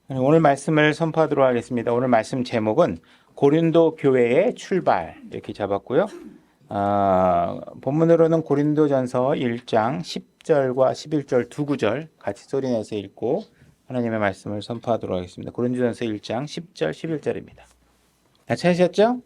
오늘 말씀을 선포하도록 하겠습니다. 오늘 말씀 제목은 고린도 교회의 출발 이렇게 잡았고요. 본문으로는 고린도전서 1장 10절과 11절 두 구절 같이 소리내서 읽고 하나님의 말씀을 선포하도록 하겠습니다. 고린도전서 1장 10절 11절입니다. 다 찾으셨죠?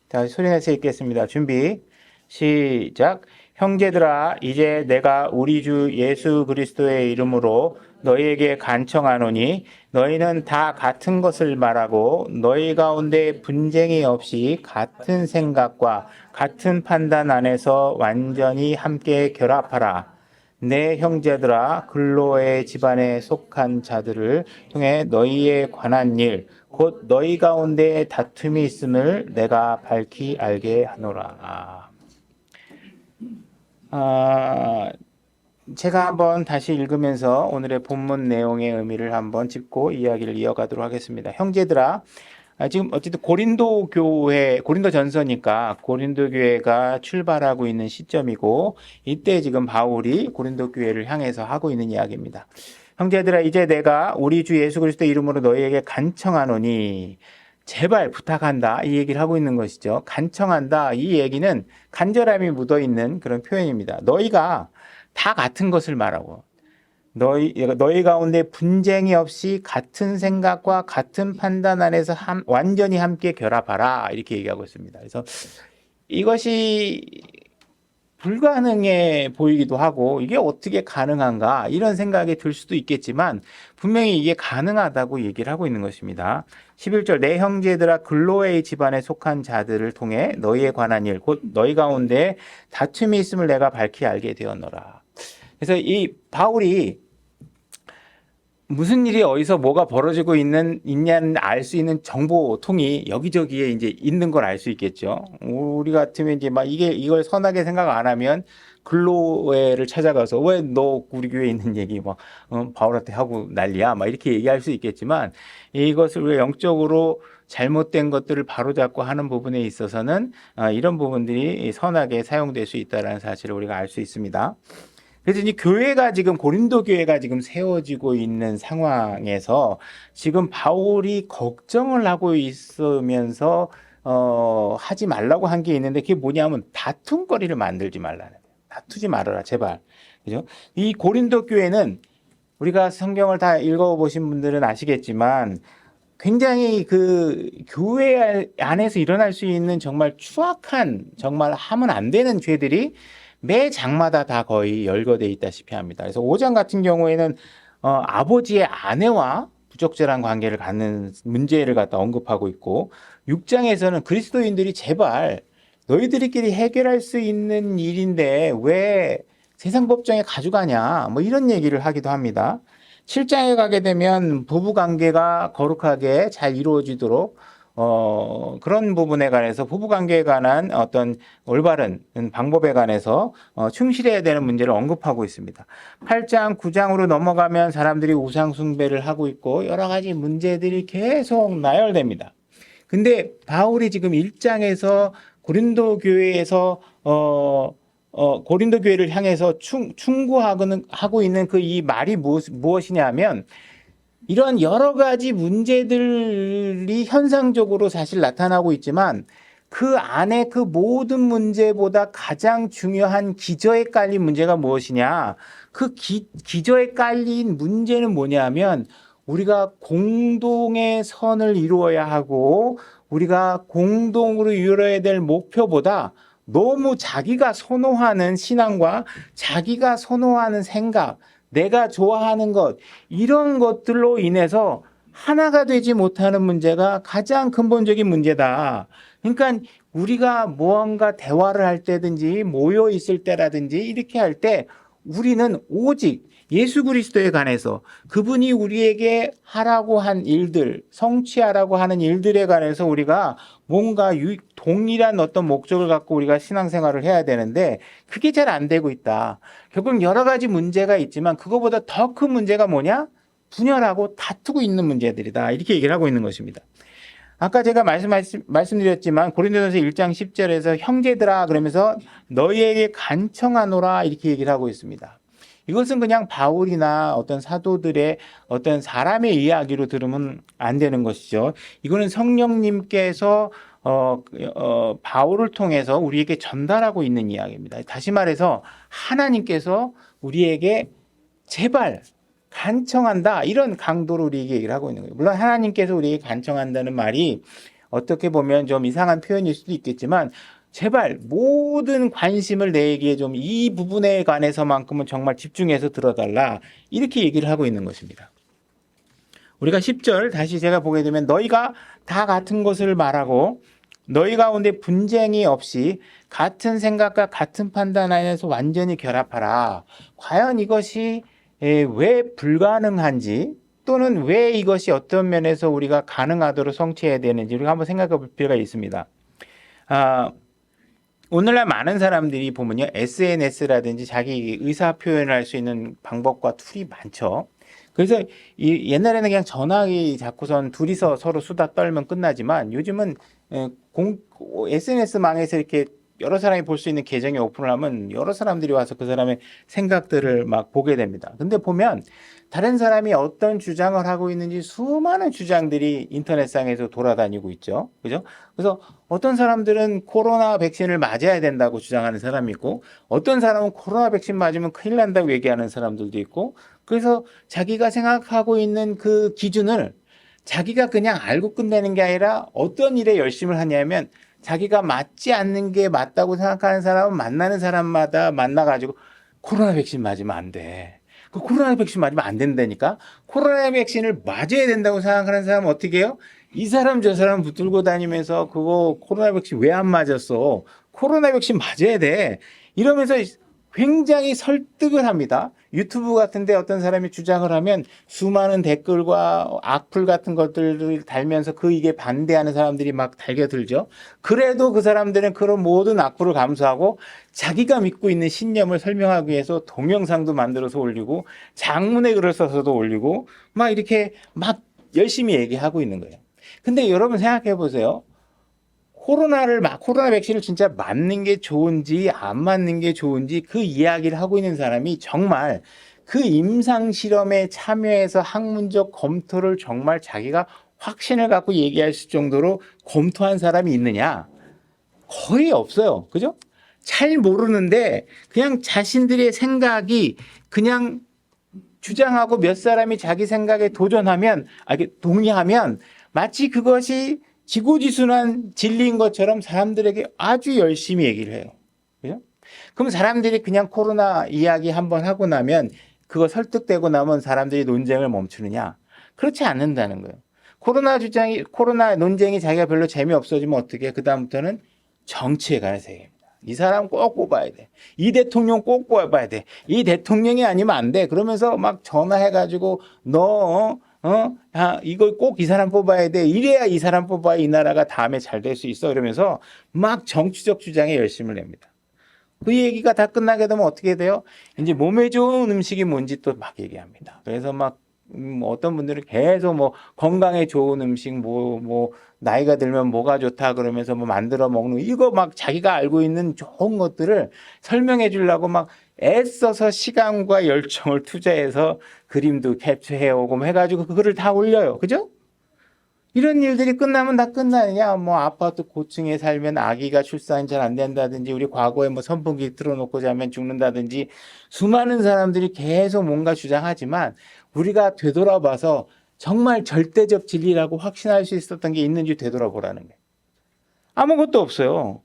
자, 소리내서 읽겠습니다. 준비 시작. 형제들아, 이제 내가 우리 주 예수 그리스도의 이름으로 너희에게 간청하노니 너희는 다 같은 것을 말하고 너희 가운데 분쟁이 없이 같은 생각과 같은 판단 안에서 완전히 함께 결합하라. 내 형제들아, 글로의 집안에 속한 자들을 통해 너희에 관한 일, 곧 너희 가운데 다툼이 있음을 내가 밝히 알게 하노라. 제가 한번 다시 읽으면서 오늘의 본문 내용의 의미를 한번 짚고 이야기를 이어가도록 하겠습니다. 형제들아, 지금 어쨌든 고린도 교회, 고린도 전서니까 고린도 교회가 출발하고 있는 시점이고, 이때 지금 바울이 고린도 교회를 향해서 하고 있는 이야기입니다. 형제들아, 이제 내가 우리 주 예수 그리스도 이름으로 너희에게 간청하노니, 제발 부탁한다, 이 얘기를 하고 있는 것이죠. 간청한다, 이 얘기는 간절함이 묻어있는 그런 표현입니다. 너희가 다 같은 것을 말하고 너희 가운데 분쟁이 없이 같은 생각과 같은 판단 안에서 완전히 함께 결합하라, 이렇게 얘기하고 있습니다. 그래서 이것이 불가능해 보이기도 하고 이게 어떻게 가능한가 이런 생각이 들 수도 있겠지만 분명히 이게 가능하다고 얘기를 하고 있는 것입니다. 11절 내 형제들아, 글로의 집안에 속한 자들을 통해 너희에 관한 일, 곧 너희 가운데 다툼이 있음을 내가 밝히 알게 되었노라. 그래서 이 바울이 무슨 일이 어디서 뭐가 벌어지고 있냐는 알 수 있는 정보통이 여기저기에 이제 있는 걸 알 수 있겠죠. 우리 같으면 이제 막 이걸 선하게 생각 안 하면 글로에를 찾아가서 왜 너 우리 교회에 있는 얘기 막 바울한테 하고 난리야 막 이렇게 얘기할 수 있겠지만, 이것을 우리가 영적으로 잘못된 것들을 바로잡고 하는 부분에 있어서는 이런 부분들이 선하게 사용될 수 있다는 사실을 우리가 알 수 있습니다. 그래서 이 교회가 지금 고린도 교회가 지금 세워지고 있는 상황에서 지금 바울이 걱정을 하고 있으면서 하지 말라고 한 게 있는데, 그게 뭐냐면 다툼거리를 만들지 말라는 거예요. 다투지 말아라, 제발. 그죠? 이 고린도 교회는 우리가 성경을 다 읽어보신 분들은 아시겠지만 굉장히 그 교회 안에서 일어날 수 있는 정말 추악한, 정말 하면 안 되는 죄들이 매 장마다 다 거의 열거되어 있다시피 합니다. 그래서 5장 같은 경우에는 아버지의 아내와 부적절한 관계를 갖는 문제를 갖다 언급하고 있고, 6장에서는 그리스도인들이 제발 너희들끼리 해결할 수 있는 일인데 왜 세상 법정에 가져가냐, 뭐 이런 얘기를 하기도 합니다. 7장에 가게 되면 부부 관계가 거룩하게 잘 이루어지도록 그런 부분에 관해서 부부관계에 관한 어떤 올바른 방법에 관해서 충실해야 되는 문제를 언급하고 있습니다. 8장, 9장으로 넘어가면 사람들이 우상숭배를 하고 있고 여러 가지 문제들이 계속 나열됩니다. 근데 바울이 지금 1장에서 고린도 교회에서 고린도 교회를 향해서 충고하고 있는 그 이 말이 무엇이냐면, 이런 여러 가지 문제들이 현상적으로 사실 나타나고 있지만 그 안에 그 모든 문제보다 가장 중요한 기저에 깔린 문제가 무엇이냐, 그 기저에 깔린 문제는 뭐냐면 우리가 공동의 선을 이루어야 하고 우리가 공동으로 이루어야 될 목표보다 너무 자기가 선호하는 신앙과 자기가 선호하는 생각, 내가 좋아하는 것, 이런 것들로 인해서 하나가 되지 못하는 문제가 가장 근본적인 문제다. 그러니까 우리가 무언가 대화를 할 때든지 모여 있을 때라든지 이렇게 할 때 우리는 오직 예수 그리스도에 관해서, 그분이 우리에게 하라고 한 일들, 성취하라고 하는 일들에 관해서 우리가 뭔가 동일한 어떤 목적을 갖고 우리가 신앙생활을 해야 되는데 그게 잘 안 되고 있다. 결국 여러 가지 문제가 있지만 그거보다 더 큰 문제가 뭐냐? 분열하고 다투고 있는 문제들이다. 이렇게 얘기를 하고 있는 것입니다. 아까 제가 말씀드렸지만 고린도전서 1장 10절에서 형제들아 그러면서 너희에게 간청하노라 이렇게 얘기를 하고 있습니다. 이것은 그냥 바울이나 어떤 사도들의 어떤 사람의 이야기로 들으면 안 되는 것이죠. 이거는 성령님께서 바울을 통해서 우리에게 전달하고 있는 이야기입니다. 다시 말해서 하나님께서 우리에게 제발 간청한다, 이런 강도로 우리에게 얘기를 하고 있는 거예요. 물론 하나님께서 우리에게 간청한다는 말이 어떻게 보면 좀 이상한 표현일 수도 있겠지만, 제발 모든 관심을 내게 좀 이 부분에 관해서만큼은 정말 집중해서 들어달라, 이렇게 얘기를 하고 있는 것입니다. 우리가 10절 다시 제가 보게 되면, 너희가 다 같은 것을 말하고 너희 가운데 분쟁이 없이 같은 생각과 같은 판단 안에서 완전히 결합하라. 과연 이것이 왜 불가능한지, 또는 왜 이것이 어떤 면에서 우리가 가능하도록 성취해야 되는지 우리가 한번 생각해 볼 필요가 있습니다. 오늘날 많은 사람들이 보면요, SNS라든지 자기 의사 표현을 할 수 있는 방법과 툴이 많죠. 그래서 옛날에는 그냥 전화기 잡고선 둘이서 서로 수다 떨면 끝나지만, 요즘은 SNS망에서 이렇게 여러 사람이 볼 수 있는 계정에 오픈을 하면 여러 사람들이 와서 그 사람의 생각들을 막 보게 됩니다. 근데 보면 다른 사람이 어떤 주장을 하고 있는지 수많은 주장들이 인터넷상에서 돌아다니고 있죠. 그죠? 그래서 어떤 사람들은 코로나 백신을 맞아야 된다고 주장하는 사람이 있고, 어떤 사람은 코로나 백신 맞으면 큰일 난다고 얘기하는 사람들도 있고, 그래서 자기가 생각하고 있는 그 기준을 자기가 그냥 알고 끝내는 게 아니라 어떤 일에 열심을 하냐면, 자기가 맞지 않는 게 맞다고 생각하는 사람은 만나는 사람마다 만나가지고 코로나 백신 맞으면 안 돼. 그 코로나 백신 맞으면 안 된다니까? 코로나 백신을 맞아야 된다고 생각하는 사람은 어떻게 해요? 이 사람 저 사람 붙들고 다니면서 그거 코로나 백신 왜 안 맞았어? 코로나 백신 맞아야 돼. 이러면서 굉장히 설득을 합니다. 유튜브 같은데 어떤 사람이 주장을 하면 수많은 댓글과 악플 같은 것들을 달면서 이게 반대하는 사람들이 막 달겨들죠. 그래도 그 사람들은 그런 모든 악플을 감수하고 자기가 믿고 있는 신념을 설명하기 위해서 동영상도 만들어서 올리고 장문의 글을 써서도 올리고 막 이렇게 막 열심히 얘기하고 있는 거예요. 근데 여러분 생각해 보세요. 코로나 백신을 진짜 맞는 게 좋은지 안 맞는 게 좋은지 그 이야기를 하고 있는 사람이 정말 그 임상 실험에 참여해서 학문적 검토를 정말 자기가 확신을 갖고 얘기할 수 정도로 검토한 사람이 있느냐? 거의 없어요. 그죠? 잘 모르는데 그냥 자신들의 생각이 그냥 주장하고 몇 사람이 자기 생각에 동의하면 마치 그것이 지고지순한 진리인 것처럼 사람들에게 아주 열심히 얘기를 해요. 그죠? 그럼 사람들이 그냥 코로나 이야기 한번 하고 나면, 그거 설득되고 나면 사람들이 논쟁을 멈추느냐? 그렇지 않는다는 거예요. 코로나 논쟁이 자기가 별로 재미없어지면 어떻게 해? 그다음부터는 정치에 관해서 얘기합니다. 이 사람 꼭 뽑아야 돼. 이 대통령 꼭 뽑아야 돼. 이 대통령이 아니면 안 돼. 그러면서 막 전화해가지고 이거 꼭 이 사람 뽑아야 돼. 이래야 이 사람 뽑아야 이 나라가 다음에 잘 될 수 있어. 이러면서 막 정치적 주장에 열심을 냅니다. 그 얘기가 다 끝나게 되면 어떻게 돼요? 이제 몸에 좋은 음식이 뭔지 또 막 얘기합니다. 그래서 막 어떤 분들은 계속 건강에 좋은 음식, 나이가 들면 뭐가 좋다 그러면서 만들어 먹는, 이거 막 자기가 알고 있는 좋은 것들을 설명해 주려고 막 애써서 시간과 열정을 투자해서 그림도 캡처해 오고 해가지고 그거를 다 올려요. 그죠? 이런 일들이 끝나면 다 끝나느냐? 아파트 고층에 살면 아기가 출산이 잘 안 된다든지, 우리 과거에 선풍기 틀어놓고 자면 죽는다든지, 수많은 사람들이 계속 뭔가 주장하지만 우리가 되돌아봐서 정말 절대적 진리라고 확신할 수 있었던 게 있는지 되돌아보라는 거예요. 아무것도 없어요.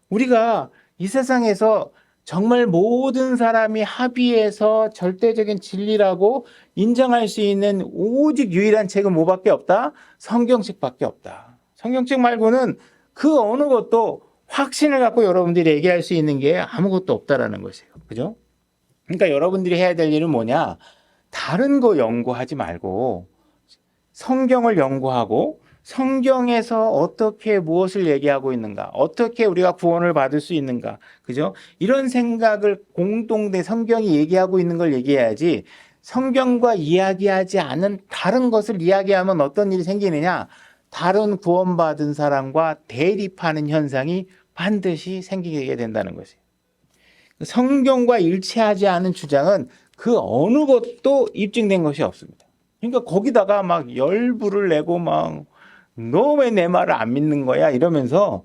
우리가 이 세상에서 정말 모든 사람이 합의해서 절대적인 진리라고 인정할 수 있는 오직 유일한 책은 뭐밖에 없다? 성경책밖에 없다. 성경책 말고는 그 어느 것도 확신을 갖고 여러분들이 얘기할 수 있는 게 아무것도 없다라는 것이에요. 그죠? 그러니까 여러분들이 해야 될 일은 뭐냐? 다른 거 연구하지 말고 성경을 연구하고, 성경에서 어떻게 무엇을 얘기하고 있는가, 어떻게 우리가 구원을 받을 수 있는가, 그죠? 이런 생각을 공동된 성경이 얘기하고 있는 걸 얘기해야지, 성경과 이야기하지 않은 다른 것을 이야기하면 어떤 일이 생기느냐? 다른 구원받은 사람과 대립하는 현상이 반드시 생기게 된다는 것이에요. 성경과 일치하지 않은 주장은 그 어느 것도 입증된 것이 없습니다. 그러니까 거기다가 막 열불을 내고 막 너 왜 내 말을 안 믿는 거야 이러면서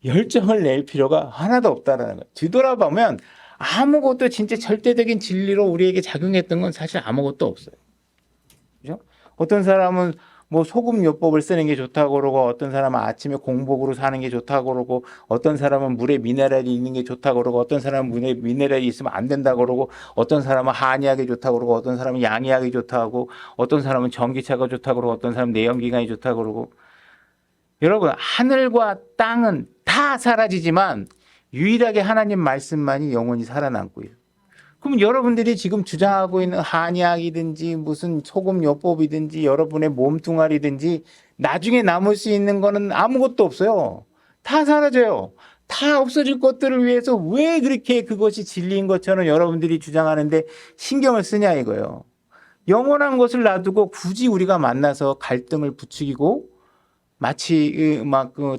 열정을 낼 필요가 하나도 없다라는 거예요. 뒤돌아보면 아무것도 진짜 절대적인 진리로 우리에게 작용했던 건 사실 아무것도 없어요. 그죠? 어떤 사람은 뭐 소금요법을 쓰는 게 좋다고 그러고, 어떤 사람은 아침에 공복으로 사는 게 좋다고 그러고, 어떤 사람은 물에 미네랄이 있는 게 좋다고 그러고, 어떤 사람은 물에 미네랄이 있으면 안 된다고 그러고, 어떤 사람은 한의학이 좋다고 그러고, 어떤 사람은 양의학이 좋다고, 어떤 사람은 전기차가 좋다고 그러고, 어떤 사람은 내연기관이 좋다고 그러고. 여러분, 하늘과 땅은 다 사라지지만 유일하게 하나님 말씀만이 영원히 살아남고 있어요. 그럼 여러분들이 지금 주장하고 있는 한의학이든지 무슨 소금요법이든지 여러분의 몸뚱아리든지 나중에 남을 수 있는 거는 아무것도 없어요. 다 사라져요. 다 없어질 것들을 위해서 왜 그렇게 그것이 진리인 것처럼 여러분들이 주장하는데 신경을 쓰냐 이거예요. 영원한 것을 놔두고 굳이 우리가 만나서 갈등을 부추기고 마치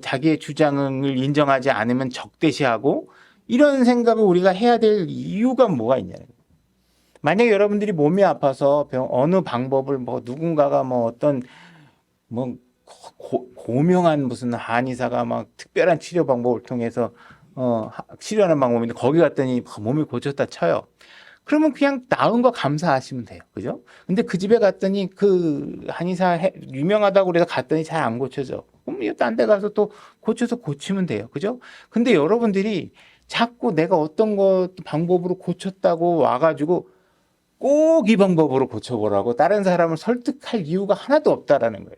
자기의 주장을 인정하지 않으면 적대시하고 이런 생각을 우리가 해야 될 이유가 뭐가 있냐는 거예요. 만약에 여러분들이 몸이 아파서 어느 방법을 누군가가 어떤 고명한 무슨 한의사가 막 특별한 치료 방법을 통해서 치료하는 방법인데 거기 갔더니 몸이 고쳤다 쳐요. 그러면 그냥 나은 거 감사하시면 돼요. 그죠? 근데 그 집에 갔더니 그 한의사 유명하다고 그래서 갔더니 잘 안 고쳐져. 그럼 딴 데 가서 또 고쳐서 고치면 돼요. 그죠? 근데 여러분들이 자꾸 내가 어떤 방법으로 고쳤다고 와가지고 꼭 이 방법으로 고쳐보라고 다른 사람을 설득할 이유가 하나도 없다라는 거예요.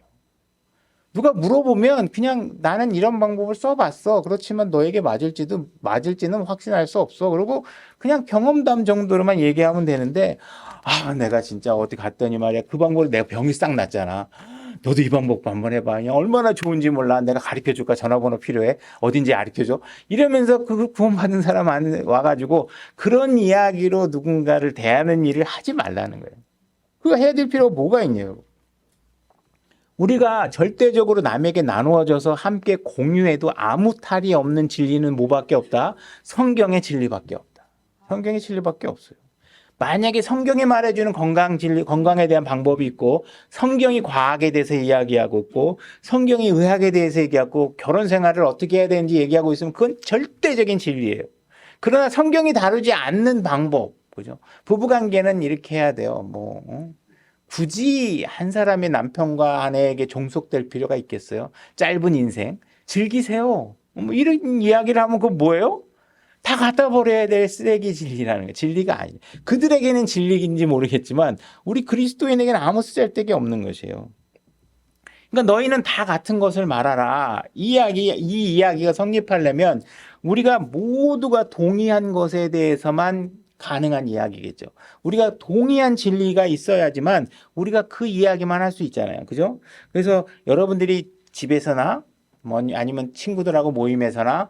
누가 물어보면 그냥 나는 이런 방법을 써봤어. 그렇지만 너에게 맞을지는 확신할 수 없어. 그리고 그냥 경험담 정도로만 얘기하면 되는데, 내가 진짜 어디 갔더니 말이야. 그 방법으로 내가 병이 싹 났잖아. 너도 이 방법 한번 해봐. 그냥 얼마나 좋은지 몰라. 내가 가르쳐 줄까? 전화번호 필요해? 어딘지 가르쳐 줘? 이러면서 그 구원받은 사람 안에 와가지고 그런 이야기로 누군가를 대하는 일을 하지 말라는 거예요. 그거 해야 될 필요가 뭐가 있냐고. 우리가 절대적으로 남에게 나누어져서 함께 공유해도 아무 탈이 없는 진리는 뭐밖에 없다? 성경의 진리밖에 없다. 성경의 진리밖에 없어요. 만약에 성경이 말해주는 건강에 대한 방법이 있고, 성경이 과학에 대해서 이야기하고 있고, 성경이 의학에 대해서 얘기하고, 결혼 생활을 어떻게 해야 되는지 얘기하고 있으면 그건 절대적인 진리예요. 그러나 성경이 다루지 않는 방법, 그죠? 부부관계는 이렇게 해야 돼요. 굳이 한 사람의 남편과 아내에게 종속될 필요가 있겠어요? 짧은 인생 즐기세요. 이런 이야기를 하면 그거 뭐예요? 다 갖다 버려야 될 쓰레기 진리라는 거예요. 진리가 아니에요. 그들에게는 진리인지 모르겠지만 우리 그리스도인에게는 아무 쓸데기 없는 것이에요. 그러니까 너희는 다 같은 것을 말하라. 이 이야기가 성립하려면 우리가 모두가 동의한 것에 대해서만 가능한 이야기겠죠. 우리가 동의한 진리가 있어야지만 우리가 그 이야기만 할 수 있잖아요. 그죠? 그래서 여러분들이 집에서나 아니면 친구들하고 모임에서나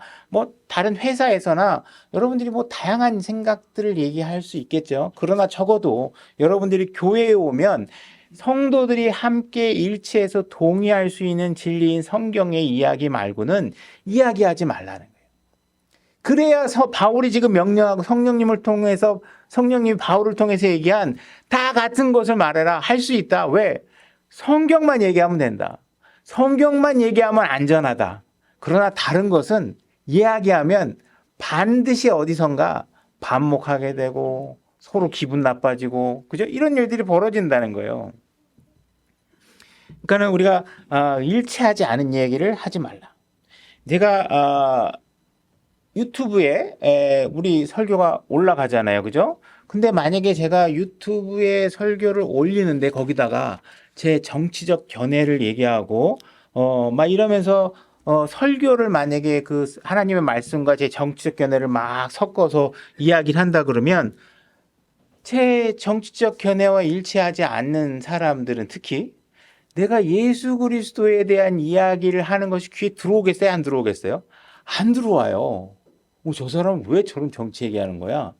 다른 회사에서나 여러분들이 다양한 생각들을 얘기할 수 있겠죠. 그러나 적어도 여러분들이 교회에 오면 성도들이 함께 일치해서 동의할 수 있는 진리인 성경의 이야기 말고는 이야기하지 말라는 거예요. 그래야 바울이 지금 명령하고 성령님이 바울을 통해서 얘기한 다 같은 것을 말해라 할 수 있다. 왜? 성경만 얘기하면 된다. 성경만 얘기하면 안전하다. 그러나 다른 것은 이야기하면 반드시 어디선가 반목하게 되고 서로 기분 나빠지고 그죠? 이런 일들이 벌어진다는 거예요. 그러니까 우리가 일치하지 않은 얘기를 하지 말라. 제가 유튜브에 우리 설교가 올라가잖아요. 그죠? 근데 만약에 제가 유튜브에 설교를 올리는데 거기다가 제 정치적 견해를 얘기하고 막 이러면서 설교를 만약에 그 하나님의 말씀과 제 정치적 견해를 막 섞어서 이야기를 한다 그러면 제 정치적 견해와 일치하지 않는 사람들은 특히 내가 예수 그리스도에 대한 이야기를 하는 것이 귀에 들어오겠어요? 안 들어오겠어요? 안 들어와요. 저 사람은 왜 저런 정치 얘기하는 거야?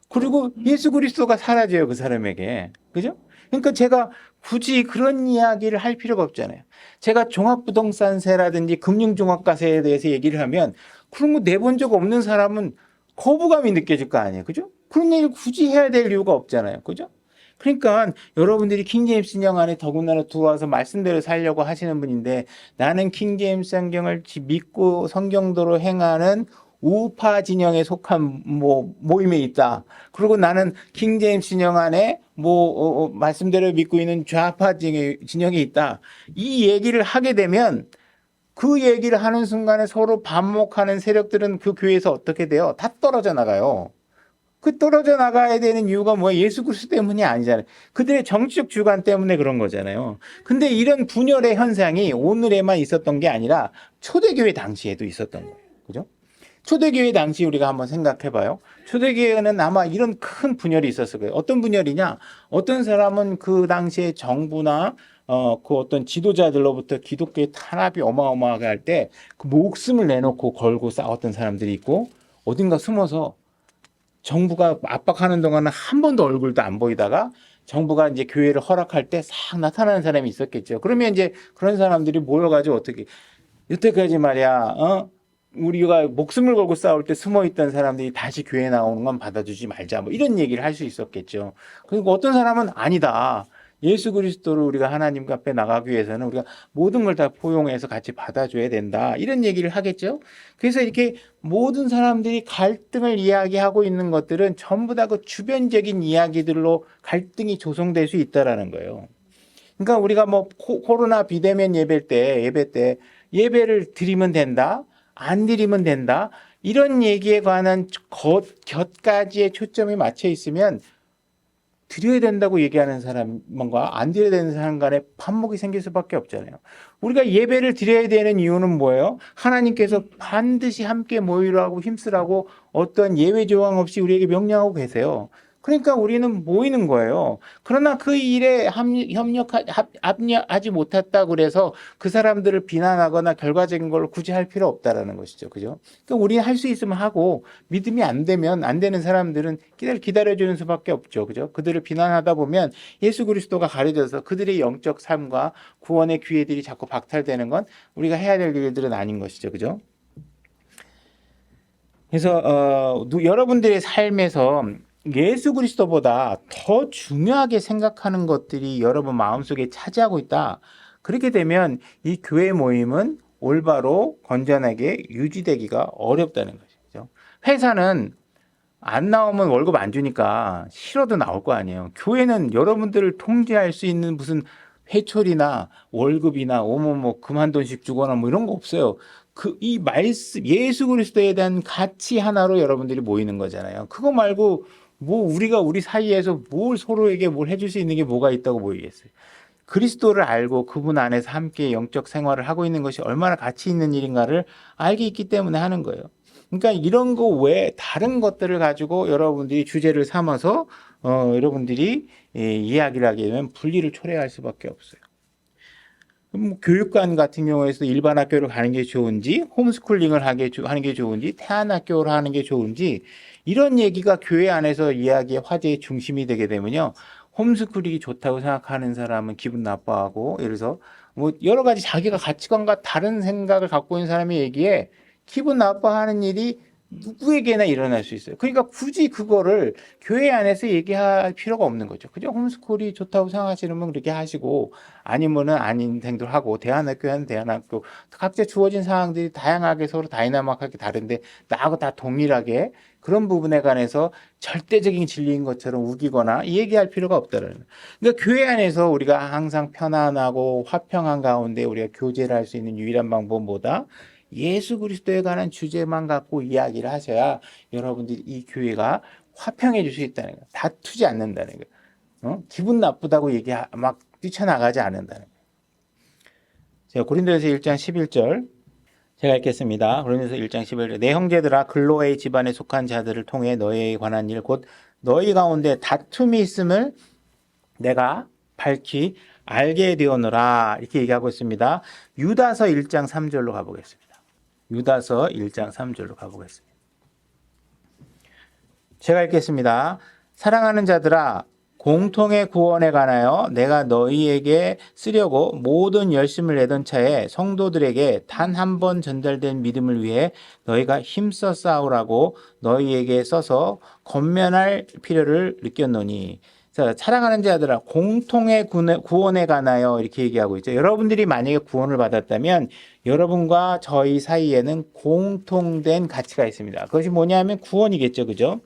그리고 예수 그리스도가 사라져요, 그 사람에게. 그죠? 그러니까 제가 굳이 그런 이야기를 할 필요가 없잖아요. 제가 종합부동산세라든지 금융종합과세에 대해서 얘기를 하면 그런 거 내본 적 없는 사람은 거부감이 느껴질 거 아니에요. 그죠? 그런 얘기를 굳이 해야 될 이유가 없잖아요. 그죠? 그러니까 여러분들이 킹제임스 신형 안에 더군다나 들어와서 말씀대로 살려고 하시는 분인데 나는 킹제임스 성경을 믿고 성경도로 행하는 우파 진영에 속한 모임에 있다. 그리고 나는 킹제임스 신형 안에 말씀대로 믿고 있는 좌파 진영에 있다. 이 얘기를 하게 되면 그 얘기를 하는 순간에 서로 반목하는 세력들은 그 교회에서 어떻게 돼요? 다 떨어져 나가요. 그 떨어져 나가야 되는 이유가 뭐야? 예수 그리스도 때문이 아니잖아요. 그들의 정치적 주관 때문에 그런 거잖아요. 근데 이런 분열의 현상이 오늘에만 있었던 게 아니라 초대교회 당시에도 있었던 거예요. 그죠? 초대교회 당시 우리가 한번 생각해 봐요. 초대교회는 아마 이런 큰 분열이 있었을 거예요. 어떤 분열이냐? 어떤 사람은 그 당시에 정부나 그 어떤 지도자들로부터 기독교의 탄압이 어마어마하게 할 때 그 목숨을 내놓고 걸고 싸웠던 사람들이 있고 어딘가 숨어서 정부가 압박하는 동안은 한 번도 얼굴도 안 보이다가 정부가 이제 교회를 허락할 때 싹 나타나는 사람이 있었겠죠. 그러면 이제 그런 사람들이 모여가지고 어떻게 여태까지 말이야, 우리가 목숨을 걸고 싸울 때 숨어 있던 사람들이 다시 교회 나오는 건 받아주지 말자. 뭐 이런 얘기를 할 수 있었겠죠. 그리고 어떤 사람은 아니다. 예수 그리스도를 우리가 하나님 앞에 나가기 위해서는 우리가 모든 걸 다 포용해서 같이 받아줘야 된다. 이런 얘기를 하겠죠. 그래서 이렇게 모든 사람들이 갈등을 이야기하고 있는 것들은 전부 다 그 주변적인 이야기들로 갈등이 조성될 수 있다라는 거예요. 그러니까 우리가 코로나 비대면 예배 때 예배를 드리면 된다. 안 드리면 된다. 이런 얘기에 관한 곁가지에 초점이 맞춰 있으면 드려야 된다고 얘기하는 사람과 안 드려야 되는 사람 간에 반목이 생길 수밖에 없잖아요. 우리가 예배를 드려야 되는 이유는 뭐예요? 하나님께서 반드시 함께 모이라고 힘쓰라고 어떤 예외 조항 없이 우리에게 명령하고 계세요. 그러니까 우리는 모이는 거예요. 그러나 그 일에 합력하지 못했다 그래서 그 사람들을 비난하거나 결과적인 걸 굳이 할 필요 없다라는 것이죠. 그죠? 그러니까 우리는 할 수 있으면 하고 믿음이 안 되면 안 되는 사람들은 기다려주는 수밖에 없죠. 그죠? 그들을 비난하다 보면 예수 그리스도가 가려져서 그들의 영적 삶과 구원의 기회들이 자꾸 박탈되는 건 우리가 해야 될 일들은 아닌 것이죠. 그죠? 그래서 여러분들의 삶에서 예수 그리스도보다 더 중요하게 생각하는 것들이 여러분 마음속에 차지하고 있다. 그렇게 되면 이 교회 모임은 올바로 건전하게 유지되기가 어렵다는 것이죠. 회사는 안 나오면 월급 안 주니까 싫어도 나올 거 아니에요. 교회는 여러분들을 통제할 수 있는 무슨 회초리나 월급이나 그만돈씩 주거나 이런 거 없어요. 이 말씀, 예수 그리스도에 대한 가치 하나로 여러분들이 모이는 거잖아요. 그거 말고 우리가 우리 사이에서 서로에게 뭘 해줄 수 있는 게 뭐가 있다고 보이겠어요. 그리스도를 알고 그분 안에서 함께 영적 생활을 하고 있는 것이 얼마나 가치 있는 일인가를 알게 있기 때문에 하는 거예요. 그러니까 이런 거 외에 다른 것들을 가지고 여러분들이 주제를 삼아서 여러분들이 이야기를 하게 되면 분리를 초래할 수밖에 없어요. 교육관 같은 경우에서 일반 학교를 가는 게 좋은지 홈스쿨링을 하는 게 좋은지 태안학교를 하는 게 좋은지 이런 얘기가 교회 안에서 이야기의 화제의 중심이 되게 되면요. 홈스쿨링이 좋다고 생각하는 사람은 기분 나빠하고 예를 들어서 여러 가지 자기가 가치관과 다른 생각을 갖고 있는 사람의 얘기에 기분 나빠하는 일이 누구에게나 일어날 수 있어요. 그러니까 굳이 그거를 교회 안에서 얘기할 필요가 없는 거죠. 그죠? 홈스쿨이 좋다고 생각하시는 분 그렇게 하시고 아니면은 아닌 행동을 하고 대안학교는 대안학교 각자 주어진 상황들이 다양하게 서로 다이나믹하게 다른데 나하고 다 동일하게 그런 부분에 관해서 절대적인 진리인 것처럼 우기거나 얘기할 필요가 없다는 거예요. 그러니까 교회 안에서 우리가 항상 편안하고 화평한 가운데 우리가 교제를 할 수 있는 유일한 방법은 뭐다? 예수 그리스도에 관한 주제만 갖고 이야기를 하셔야 여러분들이 이 교회가 화평해질 수 있다는 거예요. 다투지 않는다는 거예요. 기분 나쁘다고 막 뛰쳐나가지 않는다는 거예요. 제가 고린도에서 1장 11절 제가 읽겠습니다. 고린도서 1장 11절 내 형제들아 글로의 집안에 속한 자들을 통해 너희에 관한 일 곧 너희 가운데 다툼이 있음을 내가 밝히 알게 되었노라 이렇게 얘기하고 있습니다. 유다서 1장 3절로 가보겠습니다. 유다서 1장 3절로 가보겠습니다. 제가 읽겠습니다. 사랑하는 자들아 공통의 구원에 관하여 내가 너희에게 쓰려고 모든 열심을 내던 차에 성도들에게 단 한 번 전달된 믿음을 위해 너희가 힘써 싸우라고 너희에게 써서 권면할 필요를 느꼈노니. 자, 사랑하는 자들아, 공통의 구원에 관하여 이렇게 얘기하고 있죠. 여러분들이 만약에 구원을 받았다면 여러분과 저희 사이에는 공통된 가치가 있습니다. 그것이 뭐냐면 구원이겠죠. 그죠?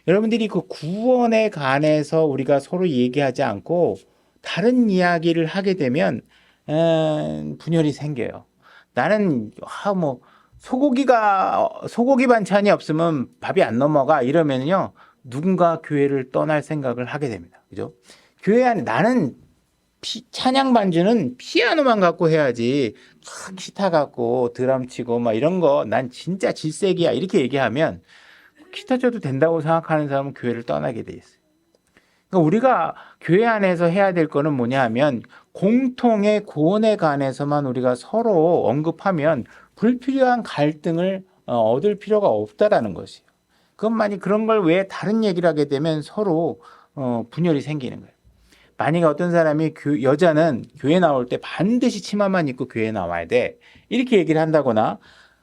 여러분들이 그 구원에 관해서 우리가 서로 얘기하지 않고 다른 이야기를 하게 되면 분열이 생겨요. 나는 뭐 소고기 반찬이 없으면 밥이 안 넘어가 이러면요 누군가 교회를 떠날 생각을 하게 됩니다. 그죠? 교회 안에 나는 찬양 반주는 피아노만 갖고 해야지 기타 갖고 드럼 치고 막 이런 거 난 진짜 질색이야 이렇게 얘기하면 기타 쳐도 된다고 생각하는 사람은 교회를 떠나게 돼 있어요. 그러니까 우리가 교회 안에서 해야 될 거는 뭐냐 하면 공통의 구원에 관해서만 우리가 서로 언급하면 불필요한 갈등을 얻을 필요가 없다라는 것이에요. 그것만이 그런 걸 왜 다른 얘기를 하게 되면 서로 분열이 생기는 거예요. 만약에 어떤 사람이 여자는 교회 나올 때 반드시 치마만 입고 교회에 나와야 돼 이렇게 얘기를 한다거나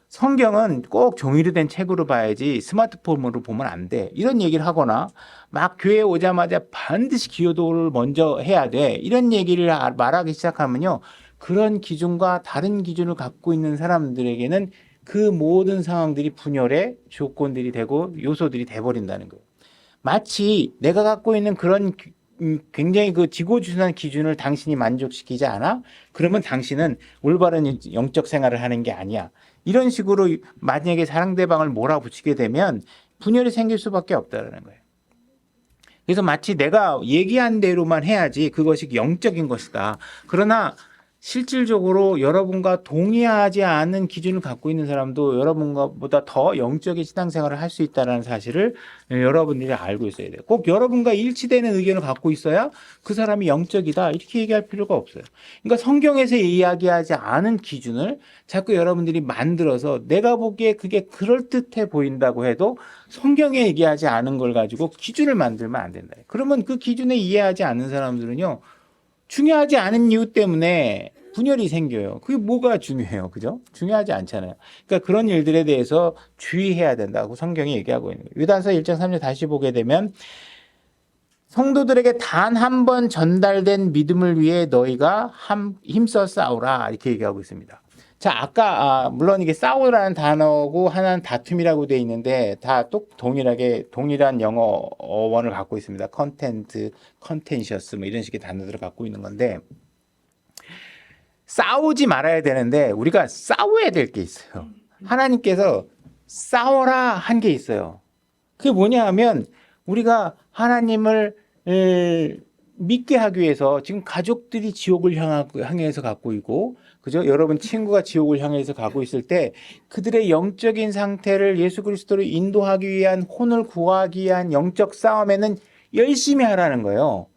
성경은 꼭 종이로 된 책으로 봐야지 스마트폰으로 보면 안 돼. 이런 얘기를 하거나 막 교회에 오자마자 반드시 기도를 먼저 해야 돼. 이런 얘기를 말하기 시작하면요. 그런 기준과 다른 기준을 갖고 있는 사람들에게는 그 모든 상황들이 분열의 조건들이 되고 요소들이 돼버린다는 거예요. 마치 내가 갖고 있는 그런 굉장히 그 지고지순한 기준을 당신이 만족시키지 않아? 그러면 당신은 올바른 영적 생활을 하는 게 아니야. 이런 식으로 만약에 상대방을 몰아붙이게 되면 분열이 생길 수밖에 없다는 거예요. 그래서 마치 내가 얘기한 대로만 해야지 그것이 영적인 것이다. 그러나 실질적으로 여러분과 동의하지 않은 기준을 갖고 있는 사람도 여러분보다 더 영적인 신앙생활을 할 수 있다는 사실을 여러분들이 알고 있어야 돼요. 꼭 여러분과 일치되는 의견을 갖고 있어야 그 사람이 영적이다 이렇게 얘기할 필요가 없어요. 그러니까 성경에서 이야기하지 않은 기준을 자꾸 여러분들이 만들어서 내가 보기에 그게 그럴듯해 보인다고 해도 성경에 얘기하지 않은 걸 가지고 기준을 만들면 안 된다. 그러면 그 기준에 이해하지 않는 사람들은요. 중요하지 않은 이유 때문에 분열이 생겨요. 그게 뭐가 중요해요. 그죠? 중요하지 않잖아요. 그러니까 그런 일들에 대해서 주의해야 된다고 성경이 얘기하고 있는 거예요. 유다서 1장 3절 다시 보게 되면 성도들에게 단 한 번 전달된 믿음을 위해 너희가 힘써 싸우라 이렇게 얘기하고 있습니다. 자, 아까 물론 이게 싸우라는 단어고 하나는 다툼이라고 되어 있는데 다 동일한 영어 어원을 갖고 있습니다. 컨텐트, 컨텐셔스 뭐 이런 식의 단어들을 갖고 있는 건데 싸우지 말아야 되는데 우리가 싸워야 될 게 있어요. 하나님께서 싸워라 한 게 있어요. 그게 뭐냐 하면 우리가 하나님을 믿게 하기 위해서 지금 가족들이 지옥을 향해서 갖고 있고 그죠? 여러분 친구가 지옥을 향해서 가고 있을 때 그들의 영적인 상태를 예수 그리스도로 인도하기 위한 혼을 구하기 위한 영적 싸움에는 열심히 하라는 거예요.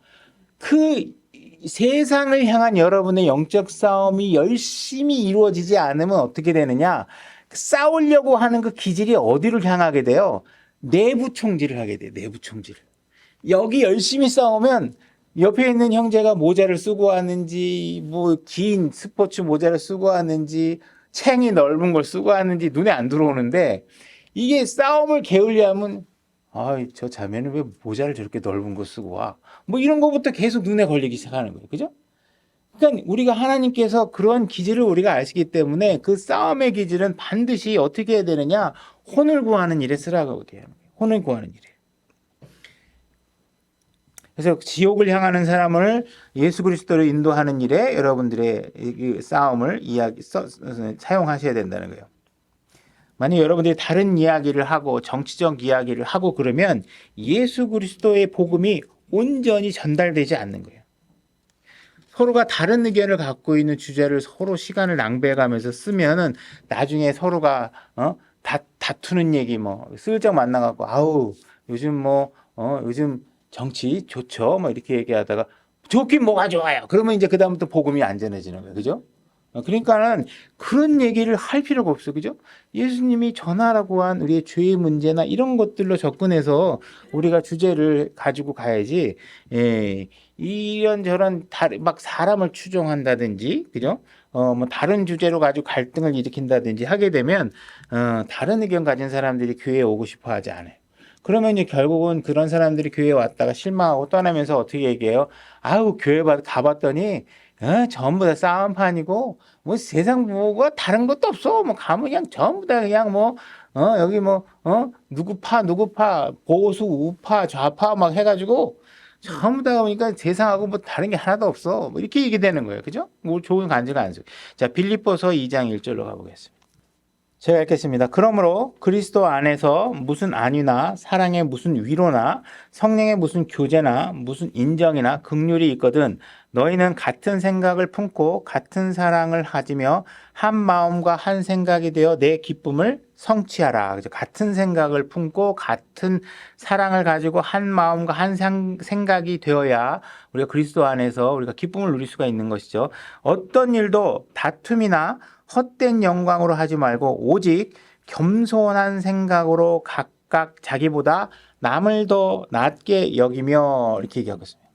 그 세상을 향한 여러분의 영적 싸움이 열심히 이루어지지 않으면 어떻게 되느냐? 싸우려고 하는 그 기질이 어디를 향하게 돼요? 내부 총질을 하게 돼요. 내부 총질을. 여기 열심히 싸우면 옆에 있는 형제가 모자를 쓰고 하는지 뭐 긴 스포츠 모자를 쓰고 하는지 챙이 넓은 걸 쓰고 하는지 눈에 안 들어오는데 이게 싸움을 게을리하면 저 자매는 왜 모자를 저렇게 넓은 거 쓰고 와? 뭐 이런 거부터 계속 눈에 걸리기 시작하는 거예요. 그죠? 그러니까 우리가 하나님께서 그런 기질을 우리가 아시기 때문에 그 싸움의 기질은 반드시 어떻게 해야 되느냐? 혼을 구하는 일에 쓰라고 돼요. 혼을 구하는 일에. 그래서 지옥을 향하는 사람을 예수 그리스도로 인도하는 일에 여러분들의 싸움을 사용하셔야 된다는 거예요. 만약 여러분들이 다른 이야기를 하고 정치적 이야기를 하고 그러면 예수 그리스도의 복음이 온전히 전달되지 않는 거예요. 서로가 다른 의견을 갖고 있는 주제를 서로 시간을 낭비해가면서 쓰면은 나중에 서로가 다투는 얘기 뭐 슬쩍 만나갖고 요즘 요즘 정치 좋죠 뭐 이렇게 얘기하다가 좋긴 뭐가 좋아요. 그러면 이제 그다음부터 복음이 안 전해지는 거예요. 그죠? 그러니까는 그런 얘기를 할 필요가 없어. 그죠? 예수님이 전하라고 한 우리의 죄의 문제나 이런 것들로 접근해서 우리가 주제를 가지고 가야지, 예, 이런저런 막 사람을 추종한다든지, 그죠? 뭐 다른 주제로 가지고 갈등을 일으킨다든지 하게 되면, 다른 의견 가진 사람들이 교회에 오고 싶어 하지 않아요. 그러면 이제 결국은 그런 사람들이 교회에 왔다가 실망하고 떠나면서 어떻게 얘기해요? 아우, 교회 가봤더니, 전부 다 싸움판이고, 뭐 세상 뭐가 다른 것도 없어. 뭐 가면 그냥 전부 다 그냥 뭐, 여기 뭐, 누구 파, 보수, 우파, 좌파 막 해가지고, 전부 다 보니까 세상하고 뭐 다른 게 하나도 없어. 뭐 이렇게 얘기되는 거예요. 그죠? 뭐 좋은 간증 안 써. 자, 빌립보서 2장 1절로 가보겠습니다. 제가 읽겠습니다. 그러므로 그리스도 안에서 무슨 안위나 사랑의 무슨 위로나 성령의 무슨 교제나 무슨 인정이나 긍휼이 있거든 너희는 같은 생각을 품고 같은 사랑을 가지며 한 마음과 한 생각이 되어 내 기쁨을 성취하라. 그죠? 같은 생각을 품고 같은 사랑을 가지고 한 마음과 한 생각이 되어야 우리가 그리스도 안에서 우리가 기쁨을 누릴 수가 있는 것이죠. 어떤 일도 다툼이나 헛된 영광으로 하지 말고 오직 겸손한 생각으로 각각 자기보다 남을 더 낮게 여기며 이렇게 얘기하고 있습니다.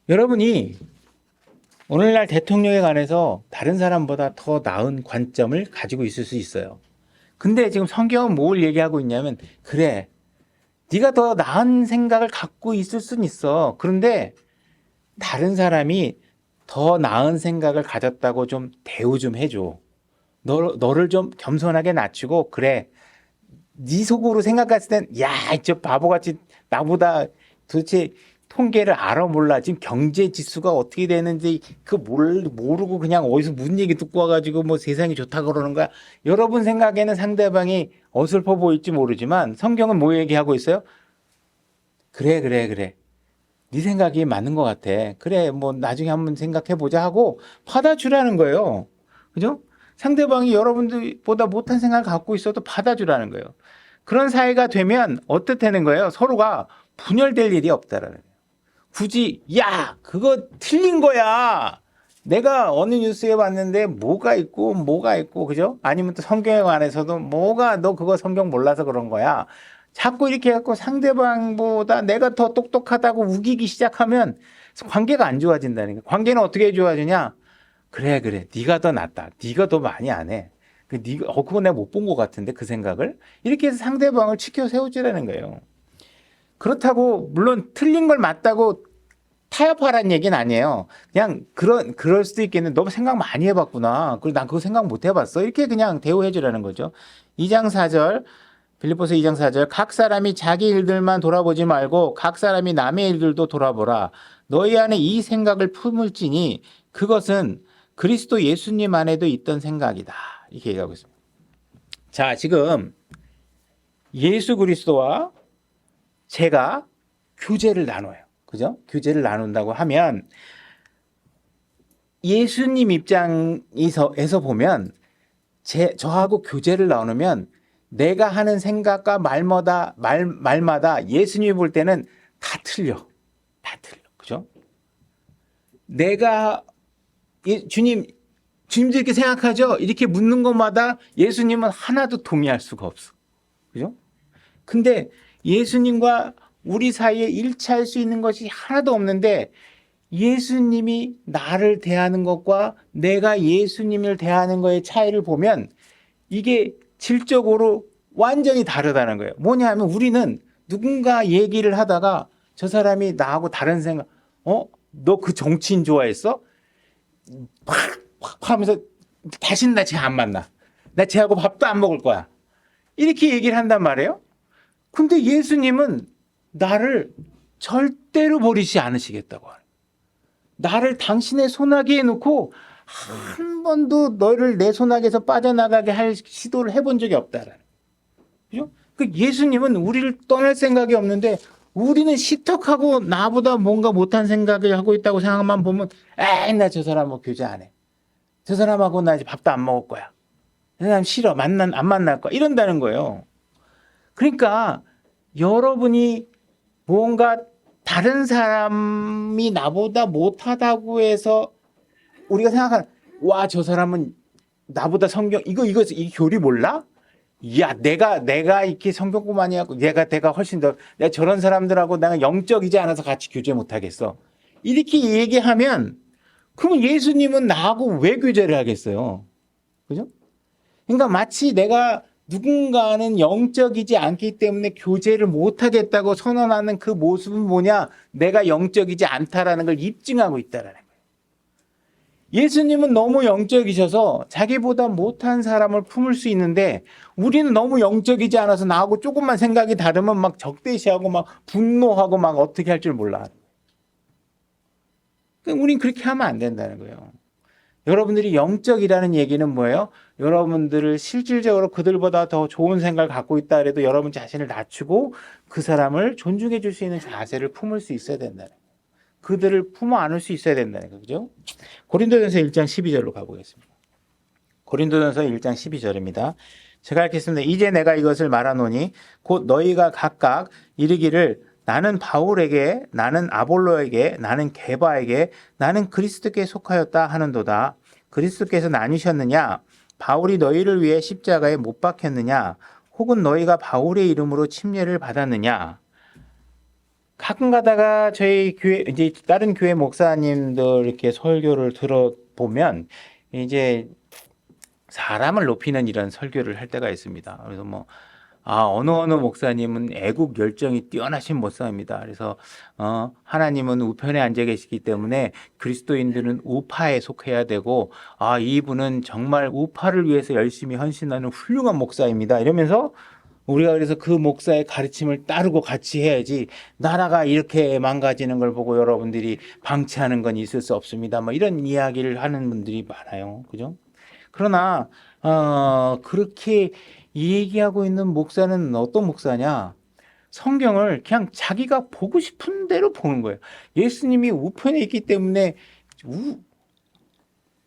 여러분이 오늘날 대통령에 관해서 다른 사람보다 더 나은 관점을 가지고 있을 수 있어요. 근데 지금 성경은 뭘 얘기하고 있냐면 그래, 네가 더 나은 생각을 갖고 있을 수는 있어. 그런데 다른 사람이 더 나은 생각을 가졌다고 좀 대우 좀 해줘. 너를 좀 겸손하게 낮추고, 그래. 네 속으로 생각했을 땐, 야, 저 바보같이 나보다 도대체 통계를 알아 몰라. 지금 경제 지수가 어떻게 되는지 모르고 그냥 어디서 무슨 얘기 듣고 와가지고 뭐 세상이 좋다 그러는 거야. 여러분 생각에는 상대방이 어설퍼 보일지 모르지만 성경은 뭐 얘기하고 있어요? 그래. 네 생각이 맞는 것 같아. 그래, 뭐 나중에 한번 생각해보자 하고 받아주라는 거예요. 그죠? 상대방이 여러분들보다 못한 생각을 갖고 있어도 받아주라는 거예요. 그런 사이가 되면 어떻다는 거예요? 서로가 분열될 일이 없다라는 거예요. 굳이 야, 그거 틀린 거야. 내가 어느 뉴스에 봤는데 뭐가 있고 그죠? 아니면 또 성경에 관해서도 너 그거 성경 몰라서 그런 거야. 자꾸 이렇게 해갖고 상대방보다 내가 더 똑똑하다고 우기기 시작하면 관계가 안 좋아진다는 거야. 관계는 어떻게 좋아지냐? 그래. 네가 더 낫다. 네가 더 많이 안 해. 그거 내가 못 본 것 같은데 그 생각을 이렇게 해서 상대방을 치켜 세우지라는 거예요. 그렇다고 물론 틀린 걸 맞다고 타협하라는 얘기는 아니에요. 그냥 그럴 수도 있겠는데 너무 생각 많이 해봤구나. 그리고 난 그거 생각 못 해봤어. 이렇게 그냥 대우해주라는 거죠. 2장 4절 빌립보서 2장 4절 각 사람이 자기 일들만 돌아보지 말고 각 사람이 남의 일들도 돌아보라. 너희 안에 이 생각을 품을지니 그것은 그리스도 예수님 안에도 있던 생각이다. 이렇게 얘기하고 있습니다. 자, 지금 예수 그리스도와 제가 교제를 나눠요. 그죠? 교제를 나눈다고 하면 예수님 입장에서 보면 저하고 교제를 나누면 내가 하는 생각과 말마다 예수님이 볼 때는 다 틀려. 그죠? 내가 주님도 이렇게 생각하죠? 이렇게 묻는 것마다 예수님은 하나도 동의할 수가 없어. 그죠? 근데 예수님과 우리 사이에 일치할 수 있는 것이 하나도 없는데 예수님이 나를 대하는 것과 내가 예수님을 대하는 것의 차이를 보면 이게 질적으로 완전히 다르다는 거예요. 뭐냐 하면 우리는 누군가 얘기를 하다가 저 사람이 나하고 다른 생각, 너 그 정치인 좋아했어? 팍 하면서 다시는 나 쟤 안 만나. 나 쟤하고 밥도 안 먹을 거야. 이렇게 얘기를 한단 말이에요. 근데 예수님은 나를 절대로 버리지 않으시겠다고 하는. 나를 당신의 손아귀에 놓고 한 번도 너를 내 손아귀에서 빠져나가게 할 시도를 해본 적이 없다라는. 그죠? 그 예수님은 우리를 떠날 생각이 없는데 우리는 시떡하고 나보다 뭔가 못한 생각을 하고 있다고 생각만 보면 에이, 나 저 사람하고 교제 안 해. 저 사람하고 나 이제 밥도 안 먹을 거야. 저 사람 싫어. 안 만날 거야. 이런다는 거예요. 그러니까 여러분이 뭔가 다른 사람이 나보다 못하다고 해서 우리가 생각하는 와, 저 사람은 나보다 성경 이 교리 몰라? 야, 내가 이렇게 성경 공부 많이 하고 내가 훨씬 더 내가 저런 사람들하고 내가 영적이지 않아서 같이 교제 못 하겠어. 이렇게 얘기하면 그러면 예수님은 나하고 왜 교제를 하겠어요? 그죠? 그러니까 마치 내가 누군가는 영적이지 않기 때문에 교제를 못 하겠다고 선언하는 그 모습은 뭐냐? 내가 영적이지 않다라는 걸 입증하고 있다라는 거예요. 예수님은 너무 영적이셔서 자기보다 못한 사람을 품을 수 있는데 우리는 너무 영적이지 않아서 나하고 조금만 생각이 다르면 막 적대시하고 막 분노하고 막 어떻게 할 줄 몰라. 그러니까 우린 그렇게 하면 안 된다는 거예요. 여러분들이 영적이라는 얘기는 뭐예요? 여러분들을 실질적으로 그들보다 더 좋은 생각을 갖고 있다 해도 여러분 자신을 낮추고 그 사람을 존중해 줄 수 있는 자세를 품을 수 있어야 된다는 거예요. 그들을 품어 안을 수 있어야 된다는 거죠. 고린도전서 1장 12절로 가보겠습니다. 고린도전서 1장 12절입니다. 제가 읽겠습니다. 이제 내가 이것을 말하노니 곧 너희가 각각 이르기를 나는 바울에게, 나는 아볼로에게, 나는 게바에게, 나는 그리스도께 속하였다 하는도다. 그리스도께서 나뉘셨느냐? 바울이 너희를 위해 십자가에 못 박혔느냐? 혹은 너희가 바울의 이름으로 침례를 받았느냐? 가끔 가다가 저희 교회, 이제 다른 교회 목사님들 이렇게 설교를 들어보면 이제 사람을 높이는 이런 설교를 할 때가 있습니다. 그래서 어느 목사님은 애국 열정이 뛰어나신 목사입니다. 그래서 하나님은 우편에 앉아 계시기 때문에 그리스도인들은 우파에 속해야 되고 이분은 정말 우파를 위해서 열심히 헌신하는 훌륭한 목사입니다. 이러면서 우리가 그래서 그 목사의 가르침을 따르고 같이 해야지 나라가 이렇게 망가지는 걸 보고 여러분들이 방치하는 건 있을 수 없습니다. 이런 이야기를 하는 분들이 많아요. 그죠? 그러나 그렇게 얘기하고 있는 목사는 어떤 목사냐? 성경을 그냥 자기가 보고 싶은 대로 보는 거예요. 예수님이 우편에 있기 때문에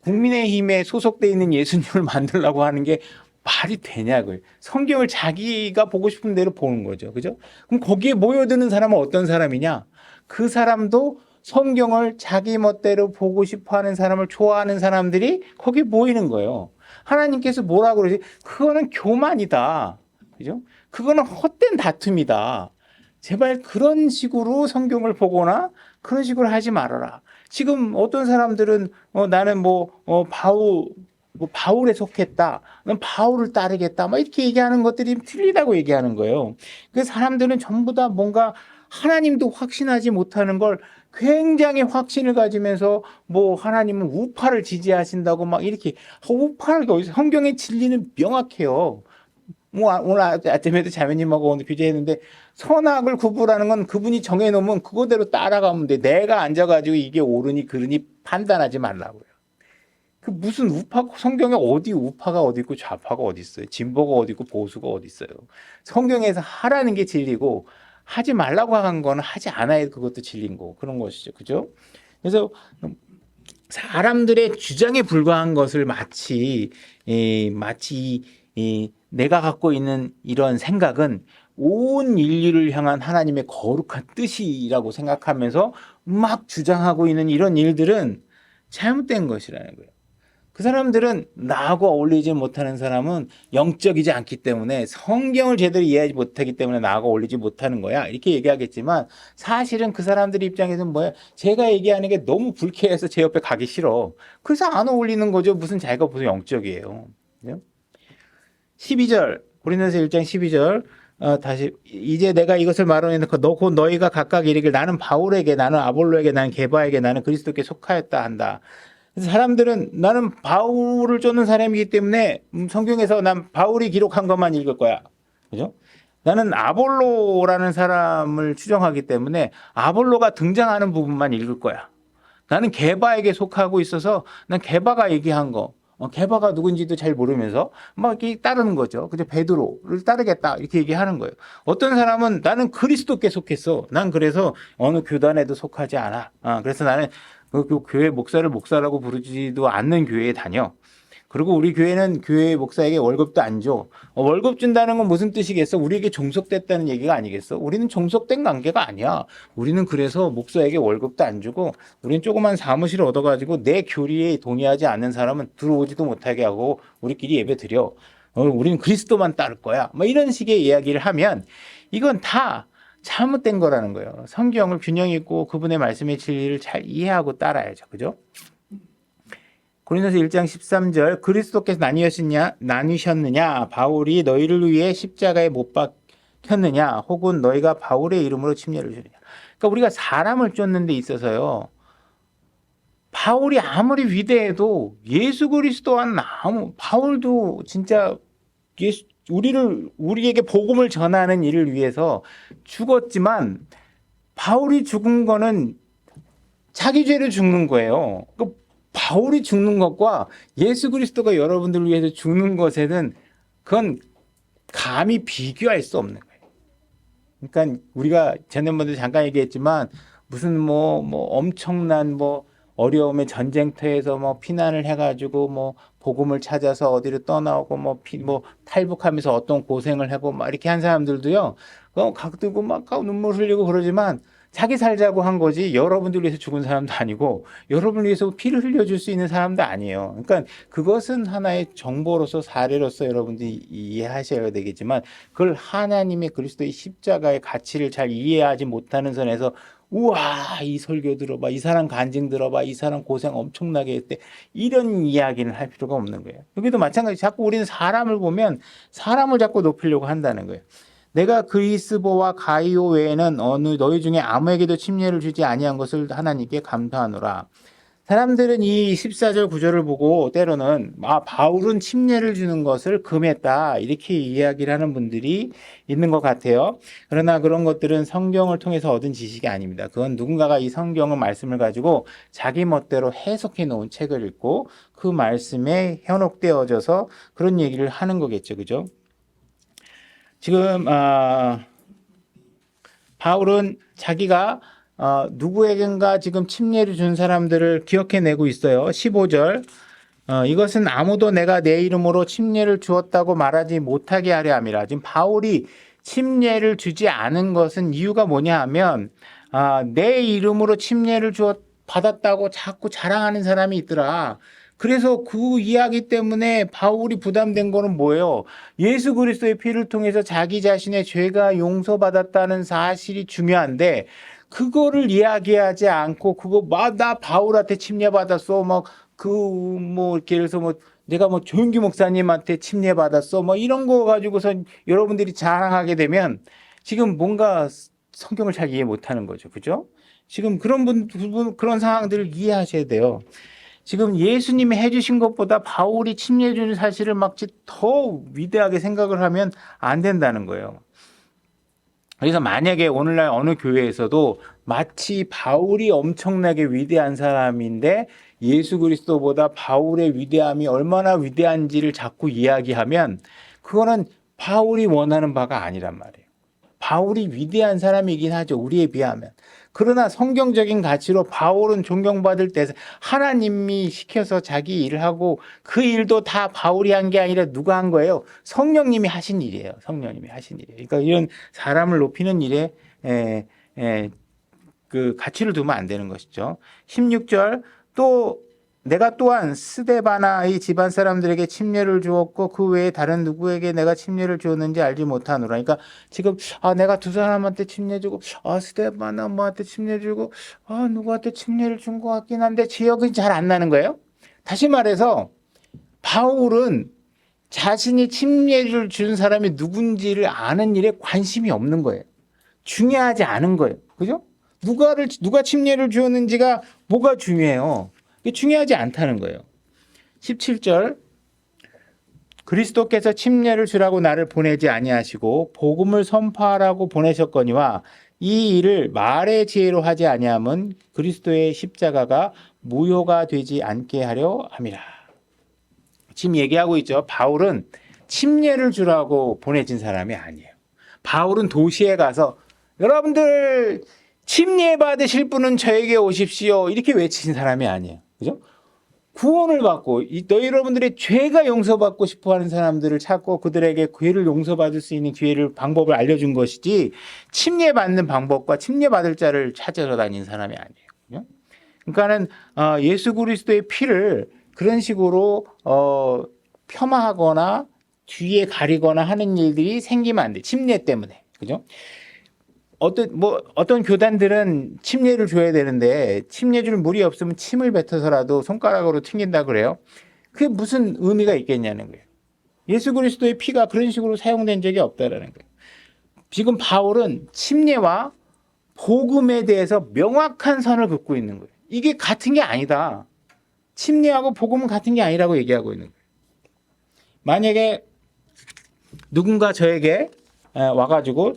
국민의힘에 소속돼 있는 예수님을 만들려고 하는 게 말이 되냐고요. 성경을 자기가 보고 싶은 대로 보는 거죠. 그죠? 그럼 거기에 모여드는 사람은 어떤 사람이냐? 그 사람도 성경을 자기 멋대로 보고 싶어 하는 사람을 좋아하는 사람들이 거기에 모이는 거예요. 하나님께서 뭐라고 그러지? 그거는 교만이다. 그죠? 그거는 헛된 다툼이다. 제발 그런 식으로 성경을 보거나 그런 식으로 하지 말아라. 지금 어떤 사람들은 나는 바울에 속했다. 난 바울을 따르겠다. 이렇게 얘기하는 것들이 틀리다고 얘기하는 거예요. 그 사람들은 전부 다 뭔가 하나님도 확신하지 못하는 걸 굉장히 확신을 가지면서 하나님은 우파를 지지하신다고 이렇게 우파를 성경의 진리는 명확해요. 오늘 아침에도 자매님하고 오늘 교제했는데 선악을 구분하는 건 그분이 정해놓으면 그거대로 따라가면 돼. 내가 앉아가지고 이게 옳으니 그르니 판단하지 말라고요. 그 무슨 성경에 어디 우파가 어디 있고 좌파가 어디 있어요? 진보가 어디 있고 보수가 어디 있어요? 성경에서 하라는 게 진리고 하지 말라고 한 거는 하지 않아야 그것도 진리인 거고 그런 것이죠. 그죠? 그래서 사람들의 주장에 불과한 것을 마치 내가 갖고 있는 이런 생각은 온 인류를 향한 하나님의 거룩한 뜻이라고 생각하면서 막 주장하고 있는 이런 일들은 잘못된 것이라는 거예요. 그 사람들은 나하고 어울리지 못하는 사람은 영적이지 않기 때문에 성경을 제대로 이해하지 못하기 때문에 나하고 어울리지 못하는 거야. 이렇게 얘기하겠지만 사실은 그 사람들 입장에서는 제가 얘기하는 게 너무 불쾌해서 제 옆에 가기 싫어. 그래서 안 어울리는 거죠. 무슨 자기가 무슨 영적이에요. 12절 고린도서 1장 12절 다시 이제 내가 이것을 말하노니 곧 너희가 각각 이르길 나는 바울에게 나는 아볼로에게 나는 게바에게 나는 그리스도께 속하였다 한다. 그래서 사람들은 나는 바울을 쫓는 사람이기 때문에 성경에서 난 바울이 기록한 것만 읽을 거야. 그죠? 나는 아볼로라는 사람을 추정하기 때문에 아볼로가 등장하는 부분만 읽을 거야. 나는 게바에게 속하고 있어서 난 게바가 얘기한 거. 게바가 누군지도 잘 모르면서 이렇게 따르는 거죠. 그죠? 베드로를 따르겠다 이렇게 얘기하는 거예요. 어떤 사람은 나는 그리스도께 속했어. 난 그래서 어느 교단에도 속하지 않아. 그래서 나는 그 교회 목사를 목사라고 부르지도 않는 교회에 다녀. 그리고 우리 교회는 교회 목사에게 월급도 안 줘. 월급 준다는 건 무슨 뜻이겠어? 우리에게 종속됐다는 얘기가 아니겠어? 우리는 종속된 관계가 아니야. 우리는 그래서 목사에게 월급도 안 주고 우리는 조그만 사무실을 얻어가지고 내 교리에 동의하지 않는 사람은 들어오지도 못하게 하고 우리끼리 예배 드려. 우리는 그리스도만 따를 거야. 뭐 이런 식의 이야기를 하면 이건 다 잘못된 거라는 거예요. 성경을 균형 있고 그분의 말씀의 진리를 잘 이해하고 따라야죠. 그죠? 고린도서 1장 13절 그리스도께서 나뉘셨느냐 바울이 너희를 위해 십자가에 못 박혔느냐 혹은 너희가 바울의 이름으로 침례를 주느냐. 그러니까 우리가 사람을 쫓는 데 있어서요. 바울이 아무리 위대해도 예수 그리스도와는 바울도 진짜 우리에게 복음을 전하는 일을 위해서 죽었지만 바울이 죽은 거는 자기 죄로 죽는 거예요. 바울이 죽는 것과 예수 그리스도가 여러분들을 위해서 죽는 것에는 그건 감히 비교할 수 없는 거예요. 그러니까 우리가 지난번에도 잠깐 얘기했지만 무슨 뭐 엄청난 어려움의 전쟁터에서 피난을 해가지고 복음을 찾아서 어디로 떠나오고 탈북하면서 어떤 고생을 하고 이렇게 한 사람들도요. 각들고 막 눈물 흘리고 그러지만 자기 살자고 한 거지 여러분들 위해서 죽은 사람도 아니고 여러분을 위해서 피를 흘려줄 수 있는 사람도 아니에요. 그러니까 그것은 하나의 정보로서 사례로서 여러분들이 이해하셔야 되겠지만 그걸 하나님의 그리스도의 십자가의 가치를 잘 이해하지 못하는 선에서 우와 이 설교 들어봐 이 사람 간증 들어봐 이 사람 고생 엄청나게 했대 이런 이야기는 할 필요가 없는 거예요. 여기도 마찬가지 자꾸 우리는 사람을 보면 사람을 자꾸 높이려고 한다는 거예요. 내가 그리스보와 가이오 외에는 너희 중에 아무에게도 침례를 주지 아니한 것을 하나님께 감사하노라. 사람들은 이 14절 구절을 보고 때로는 바울은 침례를 주는 것을 금했다 이렇게 이야기를 하는 분들이 있는 것 같아요. 그러나 그런 것들은 성경을 통해서 얻은 지식이 아닙니다. 그건 누군가가 이 성경의 말씀을 가지고 자기 멋대로 해석해 놓은 책을 읽고 그 말씀에 현혹되어져서 그런 얘기를 하는 거겠죠. 그죠? 지금 바울은 자기가 누구에겐가 지금 침례를 준 사람들을 기억해내고 있어요. 15절 이것은 아무도 내가 내 이름으로 침례를 주었다고 말하지 못하게 하려 함이라. 지금 바울이 침례를 주지 않은 것은 이유가 뭐냐 하면 내 이름으로 침례를 받았다고 자꾸 자랑하는 사람이 있더라. 그래서 그 이야기 때문에 바울이 부담된 거는 뭐예요? 예수 그리스도의 피를 통해서 자기 자신의 죄가 용서받았다는 사실이 중요한데 그거를 이야기하지 않고 나 바울한테 침례받았어. 이렇게 해서 내가 조윤기 목사님한테 침례받았어. 이런 거 가지고서 여러분들이 자랑하게 되면 지금 뭔가 성경을 잘 이해 못하는 거죠. 그죠? 지금 그런 상황들을 이해하셔야 돼요. 지금 예수님이 해주신 것보다 바울이 침례해 주는 사실을 더 위대하게 생각을 하면 안 된다는 거예요. 그래서 만약에 오늘날 어느 교회에서도 마치 바울이 엄청나게 위대한 사람인데 예수 그리스도보다 바울의 위대함이 얼마나 위대한지를 자꾸 이야기하면 그거는 바울이 원하는 바가 아니란 말이에요. 바울이 위대한 사람이긴 하죠. 우리에 비하면. 그러나 성경적인 가치로 바울은 존경받을 때 하나님이 시켜서 자기 일을 하고 그 일도 다 바울이 한 게 아니라 누가 한 거예요? 성령님이 하신 일이에요. 성령님이 하신 일이에요. 그러니까 이런 사람을 높이는 일에 그 가치를 두면 안 되는 것이죠. 16절 또 내가 또한 스데바나의 집안 사람들에게 침례를 주었고 그 외에 다른 누구에게 내가 침례를 주었는지 알지 못하노라. 그러니까 지금 내가 두 사람한테 침례 주고 스데바나 엄마한테 침례 주고 누구한테 침례를 준 것 같긴 한데 기억이 잘 안 나는 거예요. 다시 말해서 바울은 자신이 침례를 준 사람이 누군지를 아는 일에 관심이 없는 거예요. 중요하지 않은 거예요. 그죠? 누가 침례를 주었는지가 뭐가 중요해요. 이게 중요하지 않다는 거예요. 17절 그리스도께서 침례를 주라고 나를 보내지 아니하시고 복음을 선포하라고 보내셨거니와 이 일을 말의 지혜로 하지 아니함은 그리스도의 십자가가 무효가 되지 않게 하려 함이라. 지금 얘기하고 있죠. 바울은 침례를 주라고 보내진 사람이 아니에요. 바울은 도시에 가서 여러분들 침례 받으실 분은 저에게 오십시오 이렇게 외치신 사람이 아니에요. 그죠? 구원을 받고 너희 여러분들의 죄가 용서받고 싶어하는 사람들을 찾고 그들에게 죄를 용서받을 수 있는 방법을 알려준 것이지 침례받는 방법과 침례받을 자를 찾아서 다닌 사람이 아니에요. 그러니까는 예수 그리스도의 피를 그런 식으로 폄하하거나 뒤에 가리거나 하는 일들이 생기면 안 돼. 침례 때문에. 그죠? 어떤 교단들은 침례를 줘야 되는데 침례 줄 물이 없으면 침을 뱉어서라도 손가락으로 튕긴다 그래요. 그게 무슨 의미가 있겠냐는 거예요. 예수 그리스도의 피가 그런 식으로 사용된 적이 없다라는 거예요. 지금 바울은 침례와 복음에 대해서 명확한 선을 긋고 있는 거예요. 이게 같은 게 아니다. 침례하고 복음은 같은 게 아니라고 얘기하고 있는 거예요. 만약에 누군가 저에게 와가지고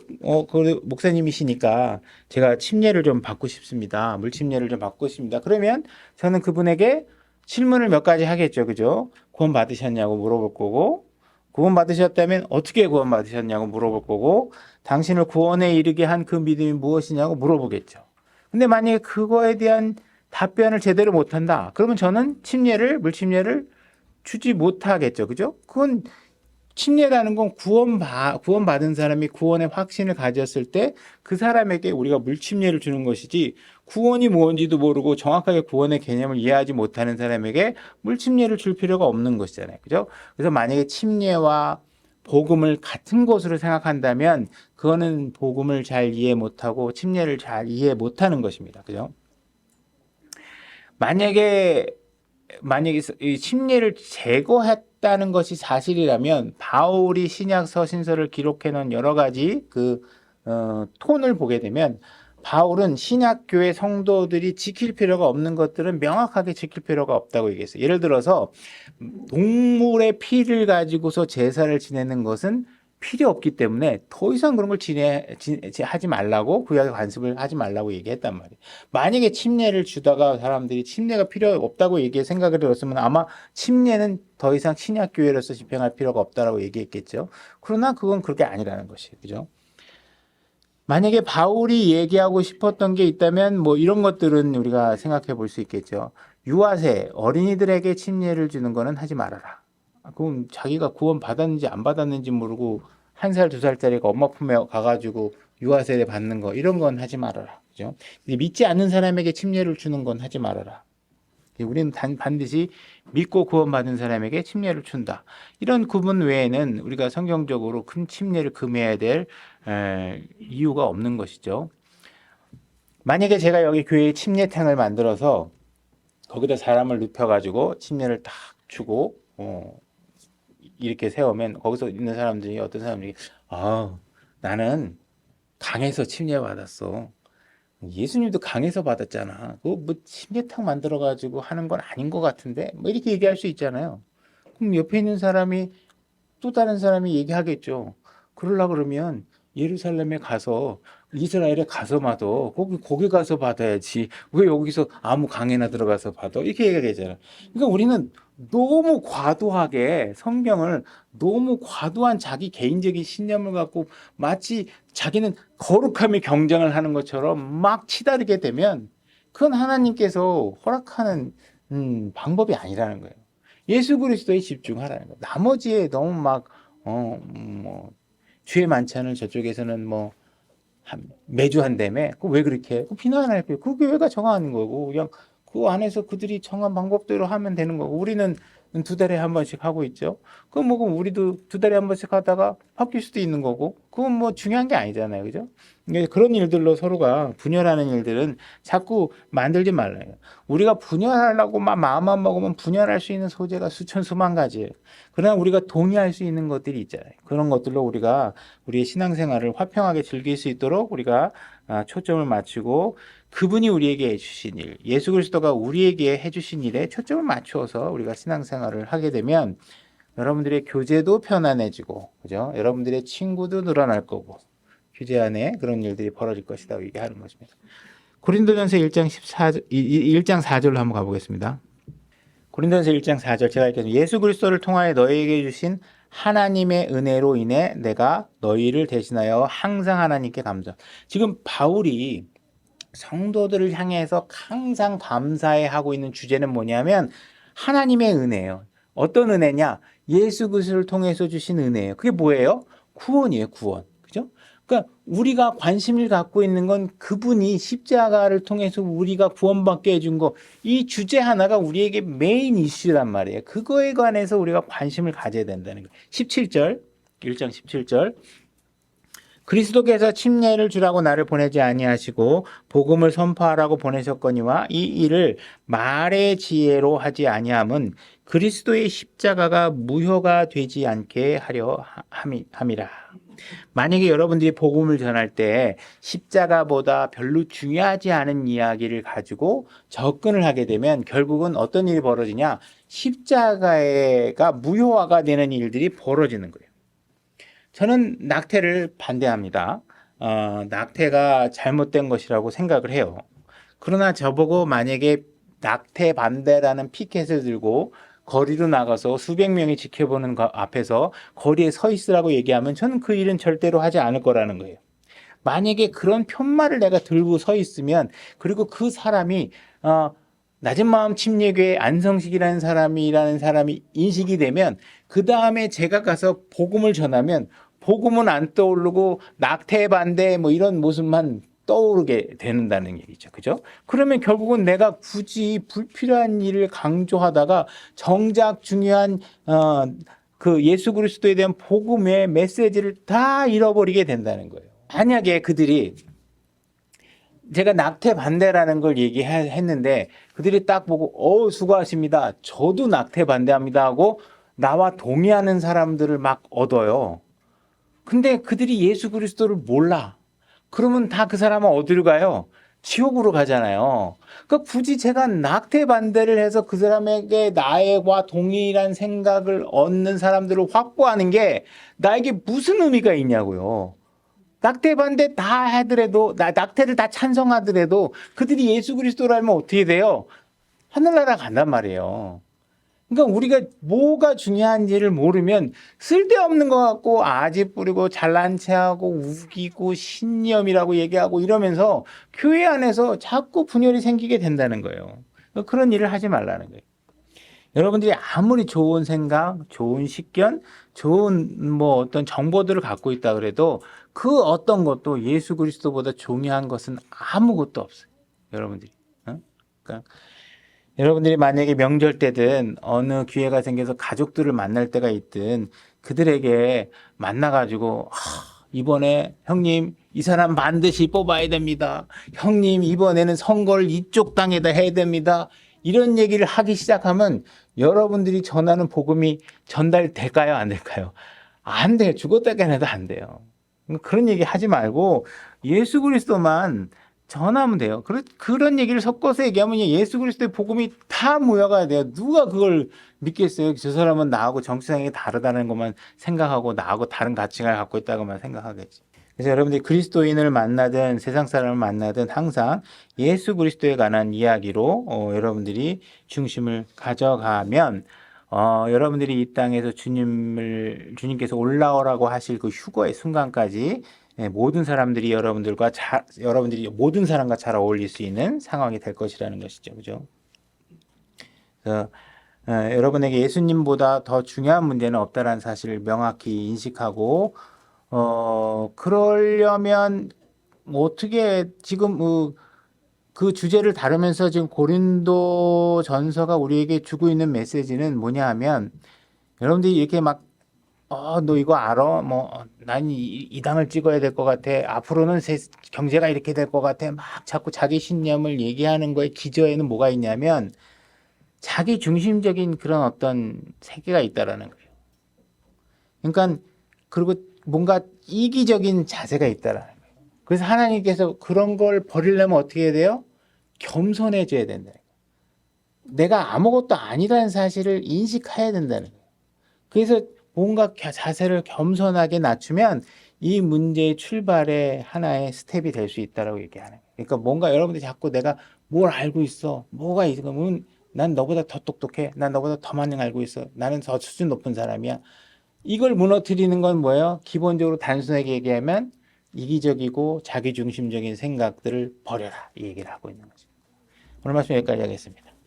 그 목사님이시니까 제가 침례를 좀 받고 싶습니다. 물침례를 좀 받고 싶습니다. 그러면 저는 그분에게 질문을 몇 가지 하겠죠. 그죠? 구원 받으셨냐고 물어볼 거고, 구원 받으셨다면 어떻게 구원 받으셨냐고 물어볼 거고, 당신을 구원에 이르게 한 그 믿음이 무엇이냐고 물어보겠죠. 근데 만약에 그거에 대한 답변을 제대로 못한다. 그러면 저는 물침례를 주지 못하겠죠. 그죠? 그건 침례라는 건 구원받은 사람이 구원의 확신을 가졌을 때 그 사람에게 우리가 물침례를 주는 것이지, 구원이 뭔지도 모르고 정확하게 구원의 개념을 이해하지 못하는 사람에게 물침례를 줄 필요가 없는 것이잖아요. 그죠? 그래서 만약에 침례와 복음을 같은 것으로 생각한다면 그거는 복음을 잘 이해 못하고 침례를 잘 이해 못하는 것입니다. 그죠? 만약에 이 침례를 제거했다는 것이 사실이라면 바울이 신약 서신서를 기록해 놓은 여러 가지 톤을 보게 되면 바울은 신약 교회 성도들이 지킬 필요가 없는 것들은 명확하게 지킬 필요가 없다고 얘기했어요. 예를 들어서 동물의 피를 가지고서 제사를 지내는 것은 필요 없기 때문에 더 이상 그런 걸 하지 말라고, 구약의 관습을 하지 말라고 얘기했단 말이에요. 만약에 침례를 주다가 사람들이 침례가 필요 없다고 생각을 들었으면 아마 침례는 더 이상 신약 교회로서 집행할 필요가 없다라고 얘기했겠죠. 그러나 그건 그렇게 아니라는 것이에요. 그죠? 만약에 바울이 얘기하고 싶었던 게 있다면 이런 것들은 우리가 생각해 볼 수 있겠죠. 유아세, 어린이들에게 침례를 주는 거는 하지 말아라. 그럼 자기가 구원 받았는지 안 받았는지 모르고 1살, 2살짜리가 엄마 품에 가가지고 유아세례 받는 거, 이런 건 하지 말아라. 그죠? 믿지 않는 사람에게 침례를 주는 건 하지 말아라. 우리는 반드시 믿고 구원받은 사람에게 침례를 준다. 이런 구분 외에는 우리가 성경적으로 큰 침례를 금해야 될 이유가 없는 것이죠. 만약에 제가 여기 교회에 침례탕을 만들어서 거기다 사람을 눕혀가지고 침례를 딱 주고 이렇게 세우면 거기서 있는 사람들이, 어떤 사람들이 나는 강에서 침례 받았어. 예수님도 강에서 받았잖아. 그거 침례탕 만들어가지고 하는 건 아닌 것 같은데? 이렇게 얘기할 수 있잖아요. 그럼 옆에 있는 사람이, 또 다른 사람이 얘기하겠죠. 그러려고 그러면 예루살렘에 가서, 이스라엘에 가서 받아. 거기 가서 받아야지. 왜 여기서 아무 강에나 들어가서 받아? 이렇게 얘기하잖아요. 그러니까 우리는 너무 과도하게 성경을, 너무 과도한 자기 개인적인 신념을 갖고 마치 자기는 거룩함의 경쟁을 하는 것처럼 막 치다르게 되면 그건 하나님께서 허락하는 방법이 아니라는 거예요. 예수 그리스도에 집중하라는 거예요. 나머지에 너무 죄 많잖아요. 저쪽에서는 매주 한다며. 왜 그렇게 해? 비난할 거예요. 그 교회가 정하는 거고, 그냥 그 안에서 그들이 정한 방법대로 하면 되는 거고, 우리는 2달에 한 번씩 하고 있죠. 그럼 우리도 2달에 한 번씩 하다가 바뀔 수도 있는 거고, 그건 중요한 게 아니잖아요. 그죠? 그런 일들로 서로가 분열하는 일들은 자꾸 만들지 말라요. 우리가 분열하려고 마음만 먹으면 분열할 수 있는 소재가 수천 수만 가지예요. 그러나 우리가 동의할 수 있는 것들이 있잖아요. 그런 것들로 우리가 우리의 신앙생활을 화평하게 즐길 수 있도록 우리가 초점을 맞추고, 그분이 우리에게 해주신 일, 예수 그리스도가 우리에게 해주신 일에 초점을 맞추어서 우리가 신앙생활을 하게 되면 여러분들의 교제도 편안해지고, 그죠? 여러분들의 친구도 늘어날 거고, 교제 안에 그런 일들이 벌어질 것이다 얘기하는 것입니다. 고린도전서 1장 4절로 한번 가보겠습니다. 고린도전서 1장 4절 제가 읽겠습니다. 예수 그리스도를 통하여 너희에게 주신 하나님의 은혜로 인해 내가 너희를 대신하여 항상 하나님께 감사. 지금 바울이 성도들을 향해서 항상 감사해 하고 있는 주제는 뭐냐면, 하나님의 은혜예요. 어떤 은혜냐? 예수 그리스도를 통해서 주신 은혜예요. 그게 뭐예요? 구원이에요, 구원. 그죠? 그러니까 우리가 관심을 갖고 있는 건 그분이 십자가를 통해서 우리가 구원받게 해준 거, 이 주제 하나가 우리에게 메인 이슈란 말이에요. 그거에 관해서 우리가 관심을 가져야 된다는 거예요. 17절, 1장 17절. 그리스도께서 침례를 주라고 나를 보내지 아니하시고 복음을 선포하라고 보내셨거니와 이 일을 말의 지혜로 하지 아니함은 그리스도의 십자가가 무효가 되지 않게 하려 함이라. 만약에 여러분들이 복음을 전할 때 십자가보다 별로 중요하지 않은 이야기를 가지고 접근을 하게 되면 결국은 어떤 일이 벌어지냐? 십자가가 무효화가 되는 일들이 벌어지는 거예요. 저는 낙태를 반대합니다. 낙태가 잘못된 것이라고 생각을 해요. 그러나 저보고 만약에 낙태 반대라는 피켓을 들고 거리로 나가서 수백 명이 지켜보는 거 앞에서 거리에 서 있으라고 얘기하면 저는 그 일은 절대로 하지 않을 거라는 거예요. 만약에 그런 편말을 내가 들고 서 있으면, 그리고 그 사람이 낮은 마음 침례교회 안성식이라는 사람이 인식이 되면 그 다음에 제가 가서 복음을 전하면 복음은 안 떠오르고 낙태 반대 뭐 이런 모습만 떠오르게 된다는 얘기죠. 그죠? 그러면 결국은 내가 굳이 불필요한 일을 강조하다가 정작 중요한 그 예수 그리스도에 대한 복음의 메시지를 다 잃어버리게 된다는 거예요. 만약에 그들이, 제가 낙태 반대라는 걸 얘기했는데 그들이 딱 보고 수고하십니다, 저도 낙태 반대합니다 하고 나와 동의하는 사람들을 막 얻어요. 근데 그들이 예수 그리스도를 몰라. 그러면 다 그 사람은 어디로 가요? 지옥으로 가잖아요. 그러니까 굳이 제가 낙태 반대를 해서 그 사람에게 나와 동일한 생각을 얻는 사람들을 확보하는 게 나에게 무슨 의미가 있냐고요. 낙태 반대 다 하더라도, 낙태를 다 찬성하더라도 그들이 예수 그리스도를 알면 어떻게 돼요? 하늘나라 간단 말이에요. 그러니까 우리가 뭐가 중요한지를 모르면 쓸데없는 것 같고 아지 뿌리고 잘난 체하고 우기고 신념이라고 얘기하고 이러면서 교회 안에서 자꾸 분열이 생기게 된다는 거예요. 그런 일을 하지 말라는 거예요. 여러분들이 아무리 좋은 생각, 좋은 식견, 좋은 뭐 어떤 정보들을 갖고 있다 그래도 그 어떤 것도 예수 그리스도보다 중요한 것은 아무것도 없어요. 여러분들이. 그러니까 여러분들이 만약에 명절 때든 어느 기회가 생겨서 가족들을 만날 때가 있든 그들에게 만나가지고 이번에 형님 이 사람 반드시 뽑아야 됩니다. 형님 이번에는 선거를 이쪽 당에다 해야 됩니다. 이런 얘기를 하기 시작하면 여러분들이 전하는 복음이 전달될까요? 안 될까요? 안 돼요. 죽었다 깨어나도 안 돼요. 그런 얘기 하지 말고 예수 그리스도만 전하면 돼요. 그런 얘기를 섞어서 얘기하면 예수 그리스도의 복음이 다 모여가야 돼요. 누가 그걸 믿겠어요? 저 사람은 나하고 정치상이 다르다는 것만 생각하고 나하고 다른 가치관을 갖고 있다고만 생각하겠지. 그래서 여러분들이 그리스도인을 만나든 세상 사람을 만나든 항상 예수 그리스도에 관한 이야기로 여러분들이 중심을 가져가면 여러분들이 이 땅에서 주님께서 올라오라고 하실 그 휴거의 순간까지 모든 사람들이 여러분들이 모든 사람과 잘 어울릴 수 있는 상황이 될 것이라는 것이죠. 그죠? 그래서 여러분에게 예수님보다 더 중요한 문제는 없다라는 사실을 명확히 인식하고 그러려면 어떻게 지금 그 주제를 다루면서 지금 고린도 전서가 우리에게 주고 있는 메시지는 뭐냐 하면, 여러분들이 이렇게 막 너 이거 알아? 난 이 당을 찍어야 될 것 같아. 앞으로는 경제가 이렇게 될 것 같아. 막 자꾸 자기 신념을 얘기하는 거에 기저에는 뭐가 있냐면 자기 중심적인 그런 어떤 세계가 있다라는 거예요. 그러니까 그리고 뭔가 이기적인 자세가 있다라는 거예요. 그래서 하나님께서 그런 걸 버리려면 어떻게 해야 돼요? 겸손해져야 된다. 내가 아무것도 아니라는 사실을 인식해야 된다는 거예요. 그래서 뭔가 자세를 겸손하게 낮추면 이 문제의 출발의 하나의 스텝이 될 수 있다라고 얘기하는 거예요. 그러니까 뭔가 여러분들이 자꾸 내가 뭘 알고 있어, 뭐가 있으면 난 너보다 더 똑똑해, 난 너보다 더 많이 알고 있어, 나는 더 수준 높은 사람이야. 이걸 무너뜨리는 건 뭐예요? 기본적으로 단순하게 얘기하면 이기적이고 자기중심적인 생각들을 버려라, 이 얘기를 하고 있는 거죠. 오늘 말씀 여기까지 하겠습니다.